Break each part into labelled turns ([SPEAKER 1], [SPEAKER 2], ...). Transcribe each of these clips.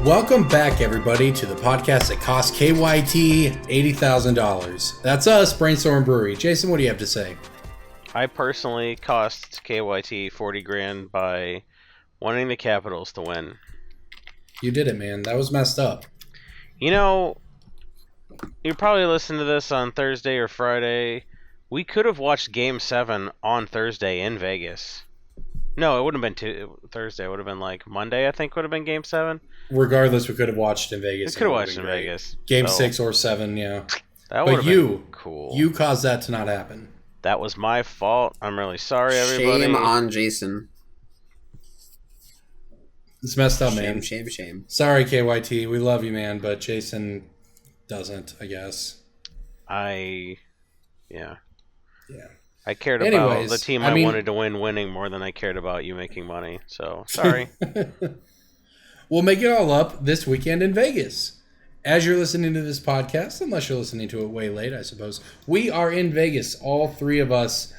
[SPEAKER 1] Welcome back, everybody, to the podcast that cost KYT $80,000. That's us, Brainstorm Brewery. Jason, what do you have to say?
[SPEAKER 2] I personally cost KYT 40 grand by wanting the Capitals to win.
[SPEAKER 1] You did it, man. That was messed up.
[SPEAKER 2] You know, you probably listened to this on Thursday or Friday. We could have watched Game 7 on Thursday in Vegas. No, it wouldn't have been Thursday. It would have been like Monday, I think, would have been Game 7.
[SPEAKER 1] Regardless, we could have watched in Vegas.
[SPEAKER 2] We could have watched in Vegas.
[SPEAKER 1] Game 6 or 7, yeah.
[SPEAKER 2] That would have been cool.
[SPEAKER 1] You caused that to not happen.
[SPEAKER 2] That was my fault. I'm really sorry, everybody.
[SPEAKER 3] Shame on Jason.
[SPEAKER 1] It's messed up, man.
[SPEAKER 3] Shame.
[SPEAKER 1] Sorry, KYT. We love you, man, but Jason doesn't, I guess.
[SPEAKER 2] Yeah.
[SPEAKER 1] Yeah.
[SPEAKER 2] I cared about the team I wanted to win winning more than I cared about you making money. So, sorry.
[SPEAKER 1] We'll make it all up this weekend in Vegas. As you're listening to this podcast, unless you're listening to it way late, I suppose, we are in Vegas, all three of us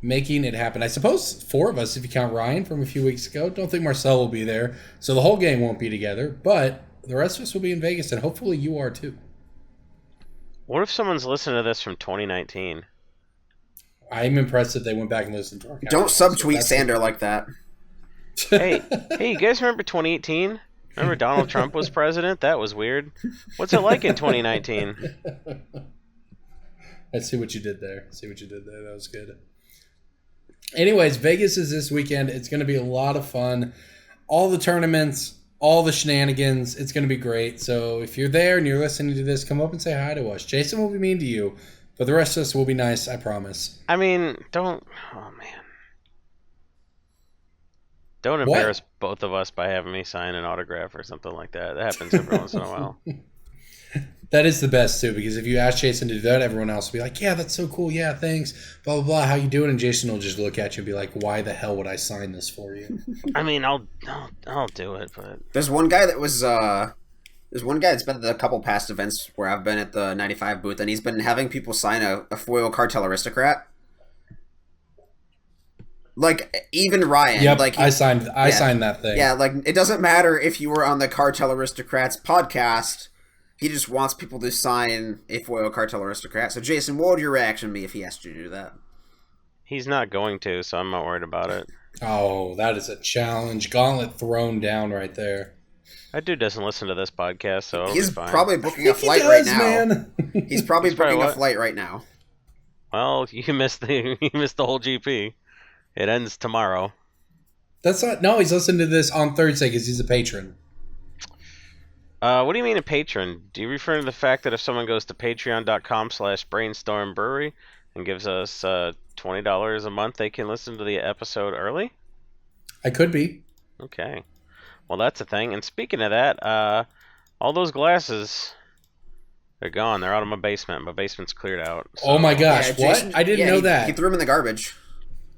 [SPEAKER 1] making it happen. I suppose 4 of us, if you count Ryan from a few weeks ago. Don't think Marcel will be there, so the whole game won't be together, but the rest of us will be in Vegas, and hopefully you are too.
[SPEAKER 2] What if someone's listening to this from 2019?
[SPEAKER 1] I'm impressed that they went back and listened to our
[SPEAKER 3] Don't subtweet Sander like that.
[SPEAKER 2] Hey, you guys remember 2018? Remember Donald Trump was president? That was weird. What's it like in 2019?
[SPEAKER 1] I see what you did there. That was good. Anyways, Vegas is this weekend. It's going to be a lot of fun. All the tournaments, all the shenanigans. It's going to be great. So if you're there and you're listening to this, come up and say hi to us. Jason will be mean to you, but the rest of us will be nice, I promise.
[SPEAKER 2] I mean, don't embarrass both of us by having me sign an autograph or something like that. That happens every once in a while.
[SPEAKER 1] That is the best, too, because if you ask Jason to do that, everyone else will be like, yeah, that's so cool. Yeah, thanks. Blah, blah, blah. How you doing? And Jason will just look at you and be like, why the hell would I sign this for you?
[SPEAKER 2] I mean, I'll do it, but...
[SPEAKER 3] There's one guy that's been at a couple past events where I've been at the 95 booth, and he's been having people sign a foil Cartel Aristocrat. Like, even Ryan.
[SPEAKER 1] Yep,
[SPEAKER 3] like
[SPEAKER 1] I signed that thing.
[SPEAKER 3] Yeah, like, it doesn't matter if you were on the Cartel Aristocrats podcast. He just wants people to sign a foil Cartel Aristocrat. So, Jason, what would your reaction be if he asked you to do that?
[SPEAKER 2] He's not going to, so I'm not worried about it.
[SPEAKER 1] Oh, that is a challenge. Gauntlet thrown down right there.
[SPEAKER 2] That dude doesn't listen to this podcast, so
[SPEAKER 3] he's
[SPEAKER 2] fine.
[SPEAKER 3] Probably booking a flight right now.
[SPEAKER 1] Man.
[SPEAKER 3] He's probably booking a flight right now.
[SPEAKER 2] Well, you missed the whole GP. It ends tomorrow.
[SPEAKER 1] That's not. No, he's listening to this on Thursday because he's a patron.
[SPEAKER 2] What do you mean a patron? Do you refer to the fact that if someone goes to patreon.com/Brainstorm Brewery and gives us $20 a month, they can listen to the episode early?
[SPEAKER 1] I could be.
[SPEAKER 2] Okay. Well, that's a thing. And speaking of that, all those glasses, they're gone. They're out of my basement. My basement's cleared out. So.
[SPEAKER 1] Oh my gosh,
[SPEAKER 3] yeah, Jason,
[SPEAKER 1] what? I didn't know that.
[SPEAKER 3] He threw them in the garbage.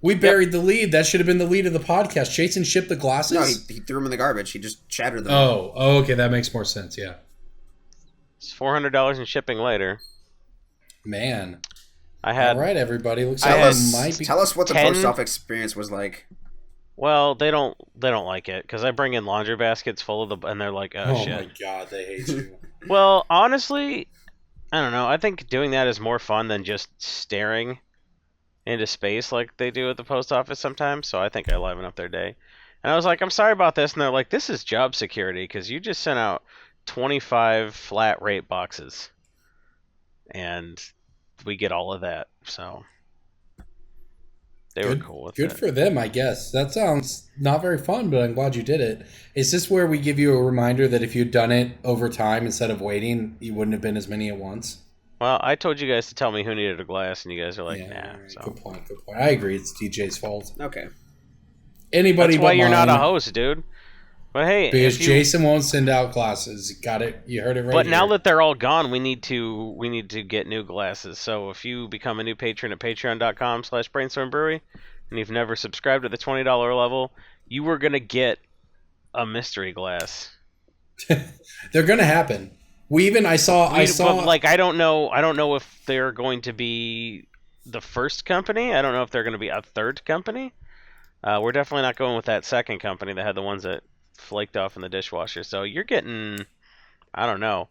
[SPEAKER 1] We buried the lead. That should have been the lead of the podcast. Jason shipped the glasses?
[SPEAKER 3] No, he threw them in the garbage. He just shattered them.
[SPEAKER 1] Oh, okay. That makes more sense, yeah.
[SPEAKER 2] It's $400 in shipping later.
[SPEAKER 1] Man.
[SPEAKER 2] All
[SPEAKER 1] right, everybody. Looks
[SPEAKER 3] tell
[SPEAKER 1] like
[SPEAKER 3] tell us what the post office experience was like.
[SPEAKER 2] Well, they don't like it because I bring in laundry baskets full of and they're like, oh shit.
[SPEAKER 1] Oh my god, they hate you.
[SPEAKER 2] Well, honestly, I don't know. I think doing that is more fun than just staring into space like they do at the post office sometimes, so I think I liven up their day. And I was like, I'm sorry about this, and they're like, this is job security because you just sent out 25 flat rate boxes and we get all of that. So they were cool with it.
[SPEAKER 1] Good for them, I guess. That sounds not very fun, but I'm glad you did it. Is this where we give you a reminder that if you'd done it over time instead of waiting, you wouldn't have been as many at once?
[SPEAKER 2] Well, I told you guys to tell me who needed a glass, and you guys are like, nah.
[SPEAKER 1] Right.
[SPEAKER 2] So.
[SPEAKER 1] Good point. I agree. It's TJ's fault.
[SPEAKER 3] Okay.
[SPEAKER 1] Anybody
[SPEAKER 2] That's why
[SPEAKER 1] but
[SPEAKER 2] you're
[SPEAKER 1] mine,
[SPEAKER 2] not a host, dude. But hey,
[SPEAKER 1] because Jason won't send out glasses. Got it? You heard it right.
[SPEAKER 2] But
[SPEAKER 1] here.
[SPEAKER 2] now that they're all gone, we need to get new glasses. So if you become a new patron at patreon.com/Brainstorm Brewery, and you've never subscribed to the $20 level, you were gonna get a mystery glass.
[SPEAKER 1] They're gonna happen. I saw.
[SPEAKER 2] Like I don't know if they're going to be the first company. I don't know if they're going to be a third company. We're definitely not going with that second company that had the ones that flaked off in the dishwasher. So you're getting, I don't know,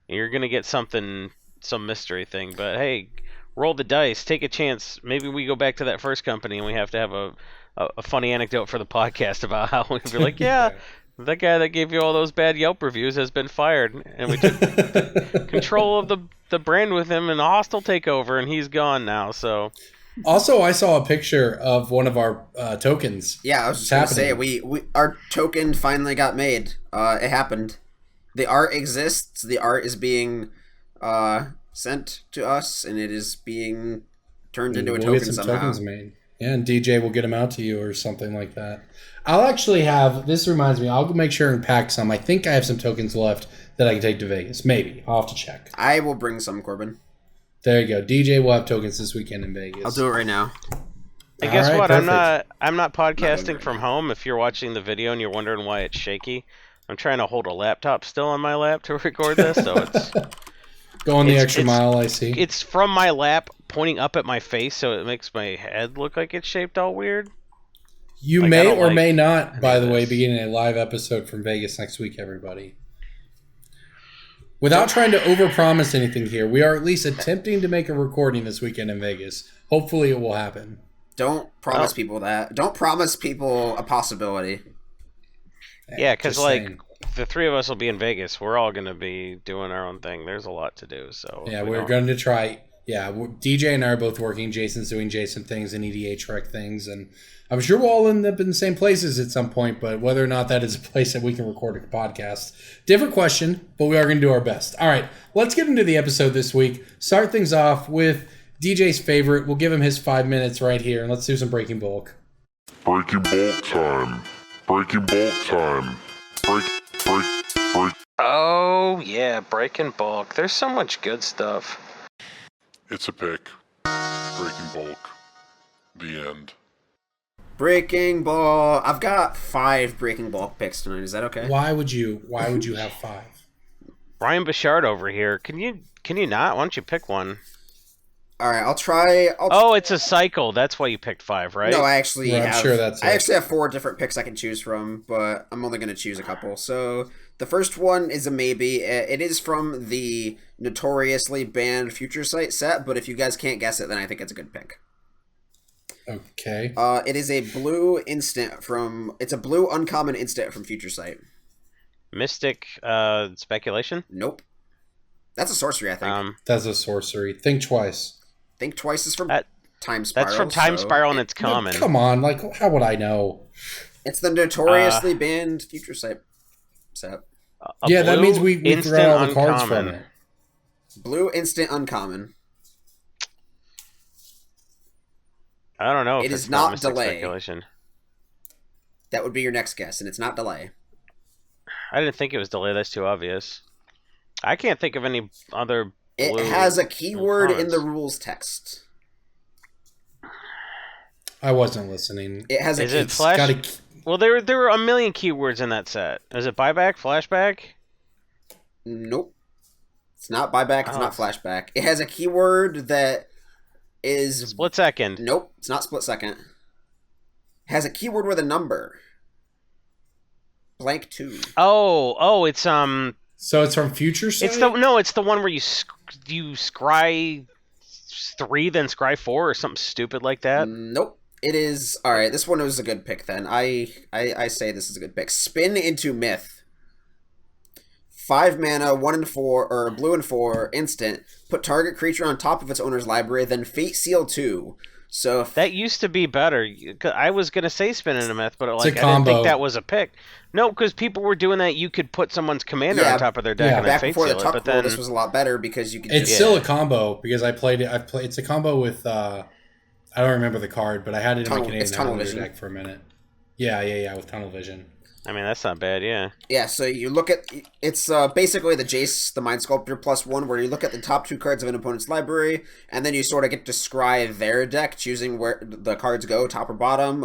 [SPEAKER 2] you're gonna get something, some mystery thing. But hey, roll the dice, take a chance. Maybe we go back to that first company and we have to have a funny anecdote for the podcast about how we'd be like, yeah, that guy that gave you all those bad Yelp reviews has been fired, and we took control of the brand with him in a hostile takeover, and he's gone now. So.
[SPEAKER 1] Also, I saw a picture of one of our tokens.
[SPEAKER 3] Yeah, I was just going to say, we our token finally got made. It happened. The art exists. The art is being sent to us, and it is being turned into a token
[SPEAKER 1] get some
[SPEAKER 3] somehow.
[SPEAKER 1] Tokens made. Yeah, and DJ will get them out to you or something like that. I'll actually have, this reminds me, I'll make sure and pack some. I think I have some tokens left that I can take to Vegas. Maybe. I'll have to check.
[SPEAKER 3] I will bring some, Corbin.
[SPEAKER 1] There you go. DJ will have tokens this weekend in Vegas.
[SPEAKER 3] I'll do it right now.
[SPEAKER 2] And guess what?
[SPEAKER 1] Perfect.
[SPEAKER 2] I'm not podcasting from home. If you're watching the video and you're wondering why it's shaky, I'm trying to hold a laptop still on my lap to record this, so it's
[SPEAKER 1] Going the extra mile, I see.
[SPEAKER 2] It's from my lap pointing up at my face, so it makes my head look like it's shaped all weird.
[SPEAKER 1] You may or may not, by the way, begin a live episode from Vegas next week, everybody. Without trying to overpromise anything here, we are at least attempting to make a recording this weekend in Vegas. Hopefully it will happen.
[SPEAKER 3] Don't promise people that. Don't promise people a possibility.
[SPEAKER 2] Yeah, because like the three of us will be in Vegas. We're all going to be doing our own thing. There's a lot to do. So
[SPEAKER 1] yeah, we're going to try. Yeah, DJ and I are both working. Jason's doing Jason things and EDH rec things, and I'm sure we'll all end up in the same places at some point. But whether or not that is a place that we can record a podcast, different question. But we are going to do our best. All right, let's get into the episode this week. Start things off with DJ's favorite. We'll give him his 5 minutes right here, and let's do some breaking bulk.
[SPEAKER 4] Breaking bulk time. Breaking bulk time. Break.
[SPEAKER 2] Oh yeah, breaking bulk. There's so much good stuff.
[SPEAKER 4] It's a pick. Breaking bulk. The end.
[SPEAKER 3] Breaking Ball. I've got 5 Breaking Bulk picks tonight. Is that okay?
[SPEAKER 1] Why would you have 5?
[SPEAKER 2] Brian Bouchard over here. Can you not? Why don't you pick one?
[SPEAKER 3] All right, I'll try.
[SPEAKER 2] It's a cycle. That's why you picked 5, right?
[SPEAKER 3] No, I actually have.
[SPEAKER 1] I'm sure that's
[SPEAKER 3] I actually have 4 different picks I can choose from, but I'm only going to choose a couple. So the first one is a maybe. It is from the notoriously banned Future Sight set, but if you guys can't guess it, then I think it's a good pick.
[SPEAKER 1] Okay.
[SPEAKER 3] It is a blue instant from. It's a blue uncommon instant from Future Sight.
[SPEAKER 2] Mystic speculation?
[SPEAKER 3] Nope. That's a sorcery, I think.
[SPEAKER 1] That's a sorcery. Think twice.
[SPEAKER 3] Think twice is from Time Spiral.
[SPEAKER 2] That's from Time Spiral, and it's common.
[SPEAKER 1] No, come on, like how would I know?
[SPEAKER 3] It's the notoriously banned Future Sight set.
[SPEAKER 1] Yeah, that means we throw all the cards from it.
[SPEAKER 3] Blue instant uncommon.
[SPEAKER 2] I don't know.
[SPEAKER 3] It
[SPEAKER 2] if
[SPEAKER 3] is
[SPEAKER 2] it's
[SPEAKER 3] not
[SPEAKER 2] delay.
[SPEAKER 3] Speculation. That would be your next guess, and it's not delay.
[SPEAKER 2] I didn't think it was delay. That's too obvious. I can't think of any other.
[SPEAKER 3] It has a keyword in the rules text.
[SPEAKER 1] I wasn't listening.
[SPEAKER 3] It has
[SPEAKER 2] Is it flash? Well, there were a million keywords in that set. Is it buyback, flashback?
[SPEAKER 3] Nope. It's not buyback. It's not flashback. It has a keyword that is
[SPEAKER 2] split second.
[SPEAKER 3] Nope. It's not split second. It has a keyword with a number. Blank 2.
[SPEAKER 2] Oh, it's
[SPEAKER 1] So it's from Future Sight?
[SPEAKER 2] It's the one where you scry 3 then scry 4 or something stupid like that.
[SPEAKER 3] Nope. It is all right. This one was a good pick. Then I say this is a good pick. Spin into Myth. 5 mana, 1 and 4, or blue and 4 instant. Put target creature on top of its owner's library. Then Fate Seal 2. So
[SPEAKER 2] that used to be better. I was gonna say Spin into Myth, but I
[SPEAKER 1] combo.
[SPEAKER 2] didn't think that was a pick. No, because people were doing that. You could put someone's commander on top of their deck and then
[SPEAKER 3] back
[SPEAKER 2] Fate
[SPEAKER 3] before
[SPEAKER 2] Seal
[SPEAKER 3] the
[SPEAKER 2] it.
[SPEAKER 3] Tuck
[SPEAKER 2] But
[SPEAKER 3] rule,
[SPEAKER 2] then
[SPEAKER 3] this was a lot better because you could.
[SPEAKER 1] It's still a combo because I played it. It's a combo with. I don't remember the card, but I had it in my Canadian deck for a minute. Yeah, with Tunnel Vision.
[SPEAKER 2] I mean, that's not bad, yeah.
[SPEAKER 3] Yeah, so you look at... It's basically the Jace, the Mind Sculptor +1, where you look at the top 2 cards of an opponent's library, and then you sort of get to scry their deck, choosing where the cards go, top or bottom.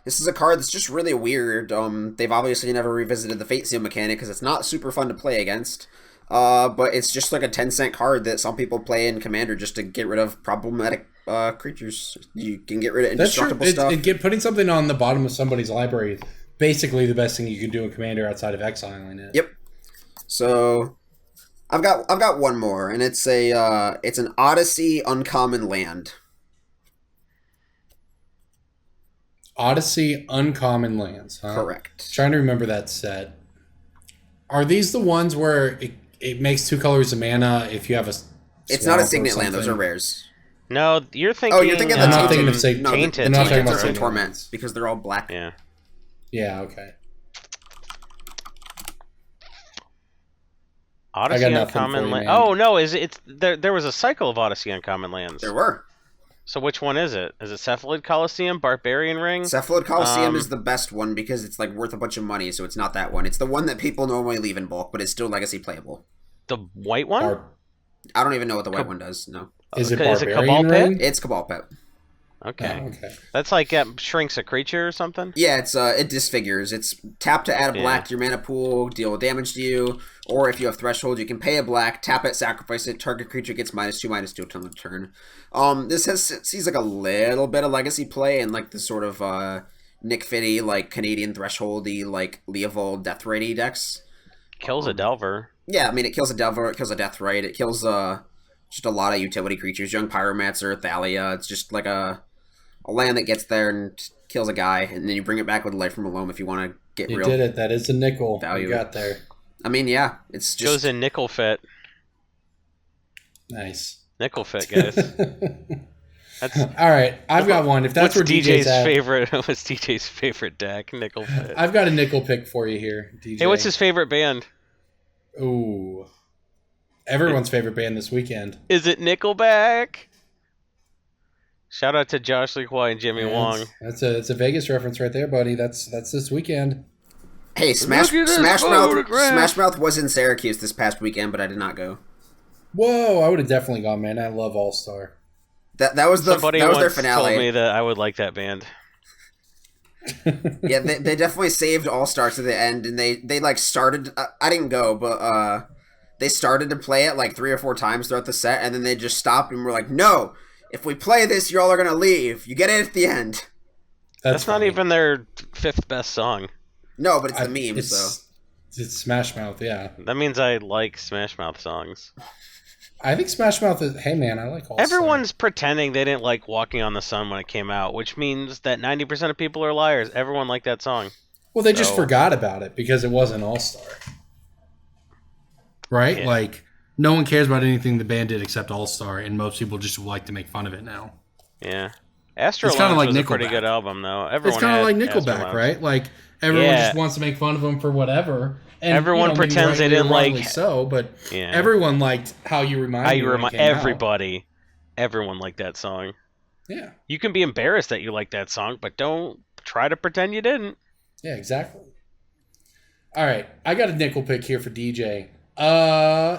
[SPEAKER 3] This is a card that's just really weird. They've obviously never revisited the Fate Seal mechanic, because it's not super fun to play against. But it's just like a 10-cent card that some people play in Commander just to get rid of problematic creatures. You can get rid of indestructible stuff.
[SPEAKER 1] Putting something on the bottom of somebody's library basically the best thing you can do in Commander outside of exiling it.
[SPEAKER 3] Yep. So I've got one more, and it's an Odyssey uncommon land.
[SPEAKER 1] Odyssey Uncommon Lands, huh?
[SPEAKER 3] Correct.
[SPEAKER 1] Trying to remember that set. Are these the ones where it makes 2 colors of mana if you have a
[SPEAKER 3] It's not a
[SPEAKER 1] swamp or
[SPEAKER 3] signet land. Those are
[SPEAKER 1] something?
[SPEAKER 3] rares.
[SPEAKER 2] No, you're thinking.
[SPEAKER 3] Oh, you're thinking the
[SPEAKER 1] I'm not
[SPEAKER 3] tainted.
[SPEAKER 1] thinking of
[SPEAKER 3] No,
[SPEAKER 2] Tainted.
[SPEAKER 1] I'm not talking
[SPEAKER 3] tainted
[SPEAKER 1] about
[SPEAKER 3] are from
[SPEAKER 1] Signet
[SPEAKER 3] Torment
[SPEAKER 1] lands.
[SPEAKER 3] because they're all black.
[SPEAKER 2] Yeah.
[SPEAKER 1] Yeah, okay.
[SPEAKER 2] Odyssey
[SPEAKER 1] nothing for
[SPEAKER 2] Uncommon
[SPEAKER 1] you,
[SPEAKER 2] Land.
[SPEAKER 1] man.
[SPEAKER 2] Oh no, is it? There was a cycle of Odyssey Uncommon Lands.
[SPEAKER 3] There were.
[SPEAKER 2] So which one is it? Is it Cephalid Coliseum, Barbarian Ring?
[SPEAKER 3] Cephalid Coliseum is the best one because it's like worth a bunch of money, so it's not that one. It's the one that people normally leave in bulk, but it's still legacy playable.
[SPEAKER 2] The white one?
[SPEAKER 3] I don't even know what the white one does. No,
[SPEAKER 1] Is it
[SPEAKER 2] Is it
[SPEAKER 1] Barbarian
[SPEAKER 2] Cabal Pit?
[SPEAKER 1] Ring?
[SPEAKER 3] it's Cabal Pet.
[SPEAKER 2] Okay.
[SPEAKER 1] Oh, okay.
[SPEAKER 2] That's like shrinks a creature or something?
[SPEAKER 3] Yeah, it disfigures. It's tap to add a black to your mana pool, deal damage to you, or if you have threshold, you can pay a black, tap it, sacrifice it, target creature gets -2/-2 until the turn. This sees like a little bit of legacy play and like the sort of Nick Fitty, like Canadian thresholdy, like Leovold Death Ray decks.
[SPEAKER 2] Kills a Delver.
[SPEAKER 3] Yeah, I mean it kills a Delver, it kills a Death Ray, it kills just a lot of utility creatures, Young Pyromancer, Thalia. It's just like a land that gets there and kills a guy, and then you bring it back with Life from Alone if you want to get
[SPEAKER 1] You
[SPEAKER 3] real.
[SPEAKER 1] did it. That is a nickel
[SPEAKER 3] value.
[SPEAKER 1] you got there.
[SPEAKER 3] I mean, yeah, it's just
[SPEAKER 2] Goes in Nickel Fit.
[SPEAKER 1] Nice.
[SPEAKER 2] Nickel Fit, guys. That's
[SPEAKER 1] All right, I've got one. If that's
[SPEAKER 2] what's
[SPEAKER 1] where DJ's at,
[SPEAKER 2] favorite. What's DJ's favorite deck? Nickel Fit.
[SPEAKER 1] I've got a nickel pick for you here, DJ.
[SPEAKER 2] Hey, what's his favorite band?
[SPEAKER 1] Ooh, everyone's favorite band this weekend.
[SPEAKER 2] Is it Nickelback? Shout out to Josh Lee Kwai and Jimmy
[SPEAKER 1] Yeah,
[SPEAKER 2] Wong.
[SPEAKER 1] It's a Vegas reference right there, buddy. That's this weekend.
[SPEAKER 3] Hey, Smash
[SPEAKER 2] Look at this
[SPEAKER 3] Mouth.
[SPEAKER 2] photograph.
[SPEAKER 3] Smash Mouth was in Syracuse this past weekend, but I did not go.
[SPEAKER 1] Whoa, I would have definitely gone, man. I love All Star.
[SPEAKER 3] That was
[SPEAKER 2] Somebody
[SPEAKER 3] their
[SPEAKER 2] once
[SPEAKER 3] finale.
[SPEAKER 2] told me that I would like that band.
[SPEAKER 3] Yeah, they definitely saved All Star to the end, and they like started. I didn't go, but they started to play it like 3 or 4 times throughout the set, and then they just stopped and were like, "No, if we play this, you all are gonna leave. You get it at the end."
[SPEAKER 2] That's not
[SPEAKER 1] funny.
[SPEAKER 2] even their 5th best song.
[SPEAKER 3] No, but it's the meme, so.
[SPEAKER 1] It's Smash Mouth, yeah.
[SPEAKER 2] That means I like Smash Mouth songs.
[SPEAKER 1] I think Smash Mouth is. Hey, man, I like All Star.
[SPEAKER 2] Everyone's pretending they didn't like Walking on the Sun when it came out, which means that 90% of people are liars. Everyone liked that song.
[SPEAKER 1] Well, they just
[SPEAKER 2] So-
[SPEAKER 1] forgot about it because it wasn't All Star, right?
[SPEAKER 2] Yeah.
[SPEAKER 1] Like no one cares about anything the band did except All Star, and most people just like to make fun of it now.
[SPEAKER 2] Yeah. Astro
[SPEAKER 1] It's kinda
[SPEAKER 2] Lounge
[SPEAKER 1] like
[SPEAKER 2] was a pretty
[SPEAKER 1] Nickelback.
[SPEAKER 2] good album, though.
[SPEAKER 1] It's
[SPEAKER 2] Everyone
[SPEAKER 1] kind of
[SPEAKER 2] had
[SPEAKER 1] like
[SPEAKER 2] Astro
[SPEAKER 1] Nickelback,
[SPEAKER 2] Lounge.
[SPEAKER 1] right? Like everyone
[SPEAKER 2] Yeah.
[SPEAKER 1] just wants to make fun of them for whatever. And,
[SPEAKER 2] Everyone
[SPEAKER 1] maybe
[SPEAKER 2] pretends they
[SPEAKER 1] rightly or
[SPEAKER 2] didn't like-
[SPEAKER 1] wrongly so, but
[SPEAKER 2] Yeah.
[SPEAKER 1] everyone liked How You Remind
[SPEAKER 2] How
[SPEAKER 1] Me.
[SPEAKER 2] you
[SPEAKER 1] when it
[SPEAKER 2] remind
[SPEAKER 1] came out.
[SPEAKER 2] everybody. Everyone liked that song.
[SPEAKER 1] Yeah,
[SPEAKER 2] You can be embarrassed that you like that song, but don't try to pretend you didn't.
[SPEAKER 1] yeah, exactly. All right, I got a nickel pick here for DJ.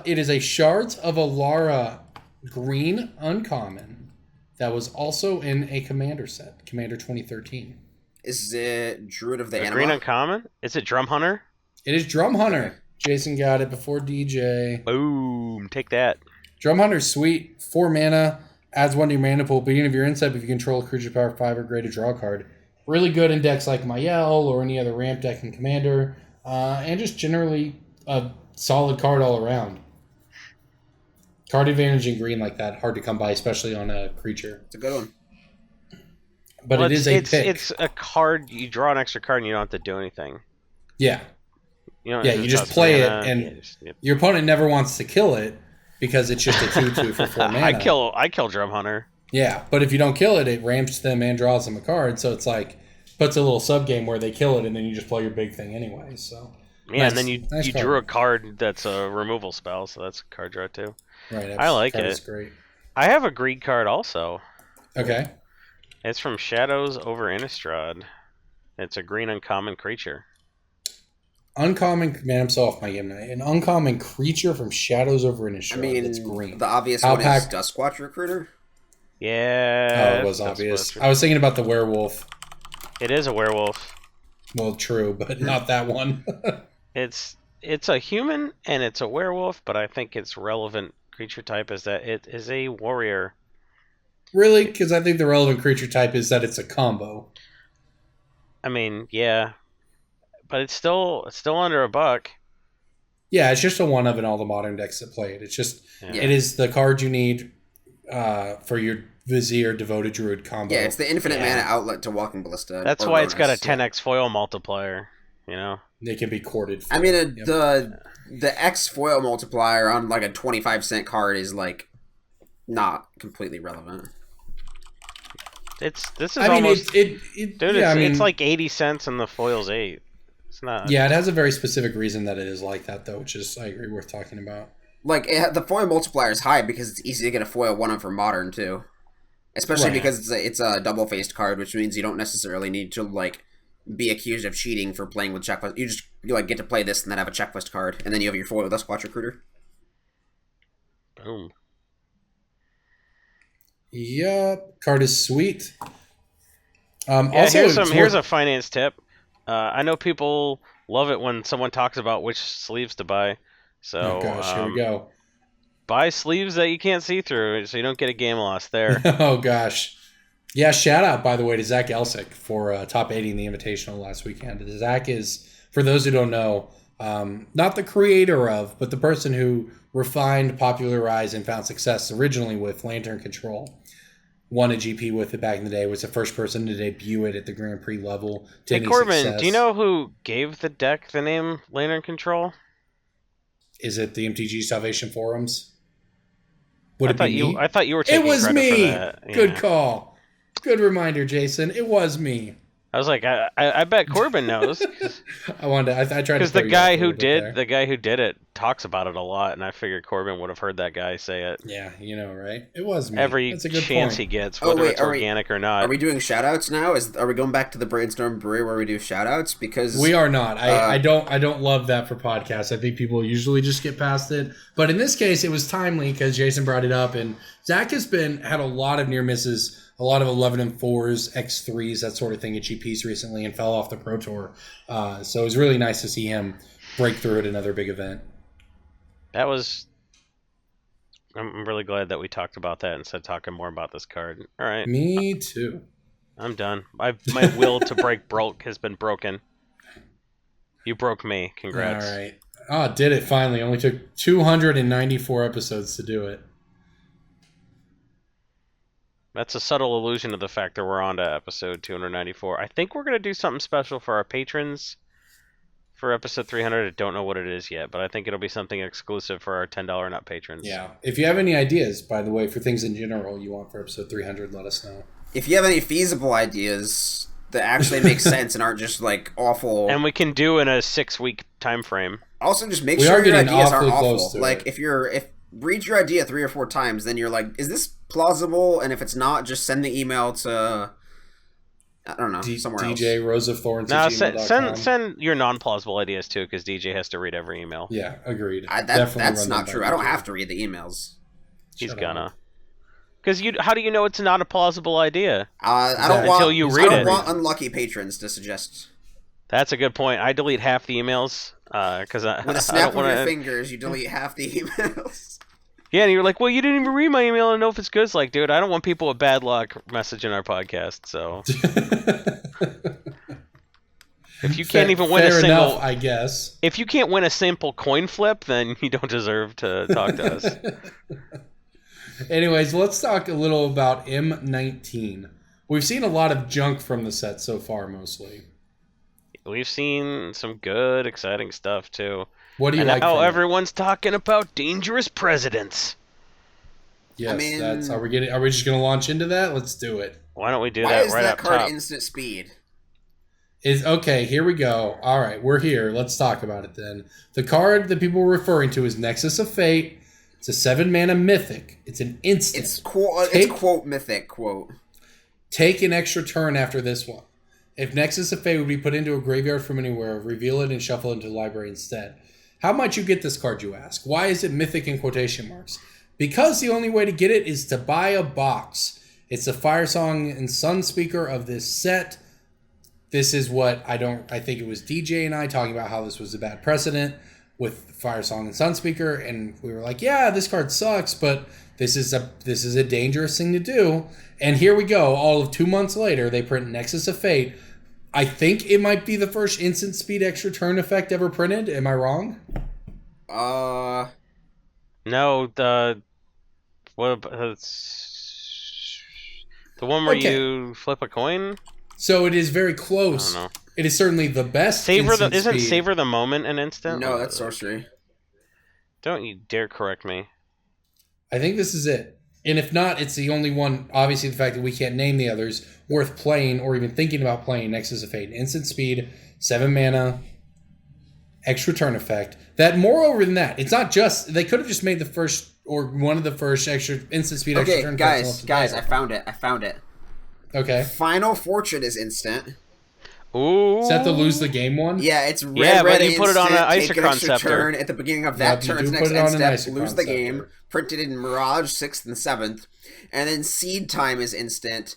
[SPEAKER 1] It is a Shards of Alara green uncommon that was also in a Commander set, Commander 2013.
[SPEAKER 3] Is it Druid of the
[SPEAKER 2] A
[SPEAKER 3] Anima?
[SPEAKER 2] Green Uncommon? Is it Drum Hunter?
[SPEAKER 1] It is Drum Hunter. Jason got it before DJ.
[SPEAKER 2] Boom. Take that.
[SPEAKER 1] Drum Hunter's sweet. 4 mana. Adds 1 to your mana pool. Beginning of your end step, if you control a creature power 5 or greater, draw a card. Really good in decks like Mayel or any other ramp deck in Commander. And just generally a solid card all around. Card advantage in green like that. Hard to come by, especially on a creature.
[SPEAKER 3] It's a good one.
[SPEAKER 1] But
[SPEAKER 2] Well,
[SPEAKER 1] it is a
[SPEAKER 2] it's,
[SPEAKER 1] pick.
[SPEAKER 2] It's a card. You draw an extra card and you don't have to do anything.
[SPEAKER 1] Yeah.
[SPEAKER 2] You don't
[SPEAKER 1] Yeah,
[SPEAKER 2] have to
[SPEAKER 1] you just
[SPEAKER 2] toss
[SPEAKER 1] play it,
[SPEAKER 2] mana.
[SPEAKER 1] and
[SPEAKER 2] Yeah, yep.
[SPEAKER 1] your opponent never wants to kill it because it's just a 2/2 for 4 mana.
[SPEAKER 2] I kill Drum Hunter.
[SPEAKER 1] Yeah, but if you don't kill it, it ramps them and draws them a card. So it's like puts a little sub game where they kill it, and then you just play your big thing anyway. So
[SPEAKER 2] Yeah,
[SPEAKER 1] nice-
[SPEAKER 2] and then you
[SPEAKER 1] nice
[SPEAKER 2] drew a
[SPEAKER 1] card.
[SPEAKER 2] card that's a removal spell, so that's a card draw too.
[SPEAKER 1] Right,
[SPEAKER 2] I like
[SPEAKER 1] card
[SPEAKER 2] it.
[SPEAKER 1] is great.
[SPEAKER 2] I have a green card also.
[SPEAKER 1] Okay,
[SPEAKER 2] It's from Shadows over Innistrad. It's a green uncommon creature.
[SPEAKER 1] uncommon. Man, I'm so off my game tonight. An uncommon creature from Shadows over Innistrad.
[SPEAKER 3] I mean,
[SPEAKER 1] that's green.
[SPEAKER 3] the obvious
[SPEAKER 1] I'll
[SPEAKER 3] one is
[SPEAKER 1] pack-
[SPEAKER 3] Duskwatch Recruiter.
[SPEAKER 2] Yeah.
[SPEAKER 1] Oh, it was
[SPEAKER 2] that's
[SPEAKER 1] obvious.
[SPEAKER 2] what
[SPEAKER 1] I was thinking about the werewolf.
[SPEAKER 2] it is a werewolf.
[SPEAKER 1] Well, true, but not that one.
[SPEAKER 2] It's a human and it's a werewolf, but I think its relevant creature type is that it is a warrior.
[SPEAKER 1] Really? Because I think the relevant creature type is that it's a combo.
[SPEAKER 2] I mean, yeah. but it's still under $1.
[SPEAKER 1] Yeah, it's just a one of in all the modern decks that play it. It's just it is the card you need for your Vizier Devoted Druid combo.
[SPEAKER 3] Yeah, it's the infinite mana outlet to Walking Ballista.
[SPEAKER 2] That's why it's got a 10x foil multiplier. You know,
[SPEAKER 1] they can be courted.
[SPEAKER 3] I mean, the X foil multiplier on like a 25-cent card is like not completely relevant.
[SPEAKER 2] It's like 80 cents and the foil's 8. It's not.
[SPEAKER 1] Yeah, it has a very specific reason that it is like that, though, which is, I agree, worth talking about.
[SPEAKER 3] Like, the foil multiplier is high because it's easy to get a foil 1-of for Modern, too. Especially because it's a double-faced card, which means you don't necessarily need to, like, be accused of cheating for playing with checklist. You get to play this and then have a checklist card, and then you have your foil Duskwatch Recruiter.
[SPEAKER 2] Boom.
[SPEAKER 1] Yup. Card is sweet.
[SPEAKER 2] Here's a finance tip. I know people love it when someone talks about which sleeves to buy. So,
[SPEAKER 1] here we go.
[SPEAKER 2] Buy sleeves that you can't see through, so you don't get a game loss there.
[SPEAKER 1] Oh gosh, yeah. Shout out, by the way, to Zach Elsick for top 80 in the Invitational last weekend. Zach is, for those who don't know, not the creator of, but the person who refined, popularized, and found success originally with Lantern Control. Won a GP with it back in the day. Was the first person to debut it at the Grand Prix level.
[SPEAKER 2] Hey Corbin, do you know who gave the deck the name Lantern Control?
[SPEAKER 1] Is it the MTG Salvation Forums?
[SPEAKER 2] I thought you were taking
[SPEAKER 1] It was
[SPEAKER 2] credit
[SPEAKER 1] me.
[SPEAKER 2] for that. Yeah.
[SPEAKER 1] Good call. Good reminder, Jason. It was me.
[SPEAKER 2] I was like, I bet Corbin knows.
[SPEAKER 1] I tried to,
[SPEAKER 2] because the guy who did it talks about it a lot, and I figured Corbin would have heard that guy say it.
[SPEAKER 1] Yeah, right? It was me.
[SPEAKER 2] Every
[SPEAKER 1] That's a good
[SPEAKER 2] chance
[SPEAKER 1] point.
[SPEAKER 2] he gets, whether it's organic or not.
[SPEAKER 3] Are we doing shoutouts now? Are we going back to the Brainstorm Brewery where we do shoutouts? Because
[SPEAKER 1] we are not. I don't love that for podcasts. I think people usually just get past it. But in this case, it was timely because Jason brought it up, and Zach has had a lot of near misses. A lot of 11 and 4s, X3s, that sort of thing at GPs recently, and fell off the Pro Tour. So it was really nice to see him break through at another big event.
[SPEAKER 2] I'm really glad that we talked about that instead of talking more about this card. All right.
[SPEAKER 1] Me too.
[SPEAKER 2] I'm done. My will to break broke has been broken. You broke me. Congrats.
[SPEAKER 1] All right. Oh, did it finally. Only took 294 episodes to do it.
[SPEAKER 2] That's a subtle illusion of the fact that we're on to episode 294. I think we're going to do something special for our patrons for episode 300. I don't know what it is yet, but I think it'll be something exclusive for our $10 and up patrons.
[SPEAKER 1] Yeah. If you have any ideas, by the way, for things in general you want for episode 300, let us know.
[SPEAKER 3] If you have any feasible ideas that actually make sense and aren't just like awful,
[SPEAKER 2] and we can do in a 6-week time frame.
[SPEAKER 3] Also, just make sure your ideas aren't awful. Like if read your idea 3 or 4 times, then you're like, is this plausible? And if it's not, just send the email to, I don't know, somewhere else.
[SPEAKER 1] DJ Rose of Thorns.
[SPEAKER 2] No, send your non-plausible ideas too, because DJ has to read every email.
[SPEAKER 1] Yeah, agreed.
[SPEAKER 3] That's not true. I don't have to read the emails.
[SPEAKER 2] He's gonna. Because how do you know it's not a plausible idea?
[SPEAKER 3] I don't want unlucky patrons to suggest.
[SPEAKER 2] That's a good point. I delete half the emails because
[SPEAKER 3] with a snap of your fingers, you delete half the emails.
[SPEAKER 2] Yeah, and you're like, well, you didn't even read my email and know if it's good. It's like, dude, I don't want people with bad luck messaging our podcast. So if you can't even win a single,
[SPEAKER 1] enough, I guess.
[SPEAKER 2] If you can't win a simple coin flip, then you don't deserve to talk to us.
[SPEAKER 1] Anyways, let's talk a little about M19. We've seen a lot of junk from the set so far, mostly.
[SPEAKER 2] We've seen some good, exciting stuff too.
[SPEAKER 1] What do you like?
[SPEAKER 2] Now everyone's talking about dangerous Precedents.
[SPEAKER 1] Yes, Are we just gonna launch into that? Let's do it.
[SPEAKER 2] Why don't we do
[SPEAKER 3] that
[SPEAKER 2] right up top?
[SPEAKER 3] Why is that card instant speed?
[SPEAKER 1] Okay, here we go. All right, we're here. Let's talk about it then. The card that people were referring to is Nexus of Fate. It's a 7-mana mythic. It's an instant.
[SPEAKER 3] It's quote mythic quote.
[SPEAKER 1] Take an extra turn after this one. If Nexus of Fate would be put into a graveyard from anywhere, reveal it and shuffle it into the library instead. How might you get this card, you ask? Why is it mythic in quotation marks? Because the only way to get it is to buy a box. It's the Firesong and Sunspeaker of this set. This is what I think it was DJ and I talking about how this was a bad precedent with Firesong and Sunspeaker, and we were like, yeah, this card sucks, but this is a dangerous thing to do. And here we go. All of 2 months later, they print Nexus of Fate. I think it might be the first instant speed extra turn effect ever printed. Am I wrong?
[SPEAKER 2] No, the one where
[SPEAKER 1] Okay.
[SPEAKER 2] you flip a coin.
[SPEAKER 1] So it is very
[SPEAKER 2] I
[SPEAKER 1] close.
[SPEAKER 2] don't know.
[SPEAKER 1] It is certainly the best.
[SPEAKER 2] Isn't
[SPEAKER 1] speed.
[SPEAKER 2] savor the moment an instant?
[SPEAKER 3] No, that's sorcery.
[SPEAKER 2] Don't you dare correct me.
[SPEAKER 1] I think this is it. And if not, it's the only one, obviously the fact that we can't name the others, worth playing or even thinking about playing. Nexus of Fate. Instant speed, 7 mana, extra turn effect. That moreover than that, it's not just, they could have just made the first or one of the first extra instant speed extra turn effects.
[SPEAKER 3] Guys, I found it.
[SPEAKER 1] Okay.
[SPEAKER 3] Final Fortune is instant.
[SPEAKER 2] Ooh.
[SPEAKER 1] Is that the lose the game one?
[SPEAKER 3] Yeah, it's red,
[SPEAKER 2] Yeah, but
[SPEAKER 3] red
[SPEAKER 2] you put it on
[SPEAKER 3] instant,
[SPEAKER 2] an
[SPEAKER 3] take an
[SPEAKER 2] Isochron
[SPEAKER 3] extra
[SPEAKER 2] Scepter.
[SPEAKER 3] turn at the beginning of that
[SPEAKER 1] Yep, you
[SPEAKER 3] turn's
[SPEAKER 1] do
[SPEAKER 3] next
[SPEAKER 1] put it on
[SPEAKER 3] end
[SPEAKER 1] an
[SPEAKER 3] step,
[SPEAKER 1] Isochron
[SPEAKER 3] lose the
[SPEAKER 1] Scepter.
[SPEAKER 3] game, printed in Mirage 6th and 7th, and then Seed Time is instant.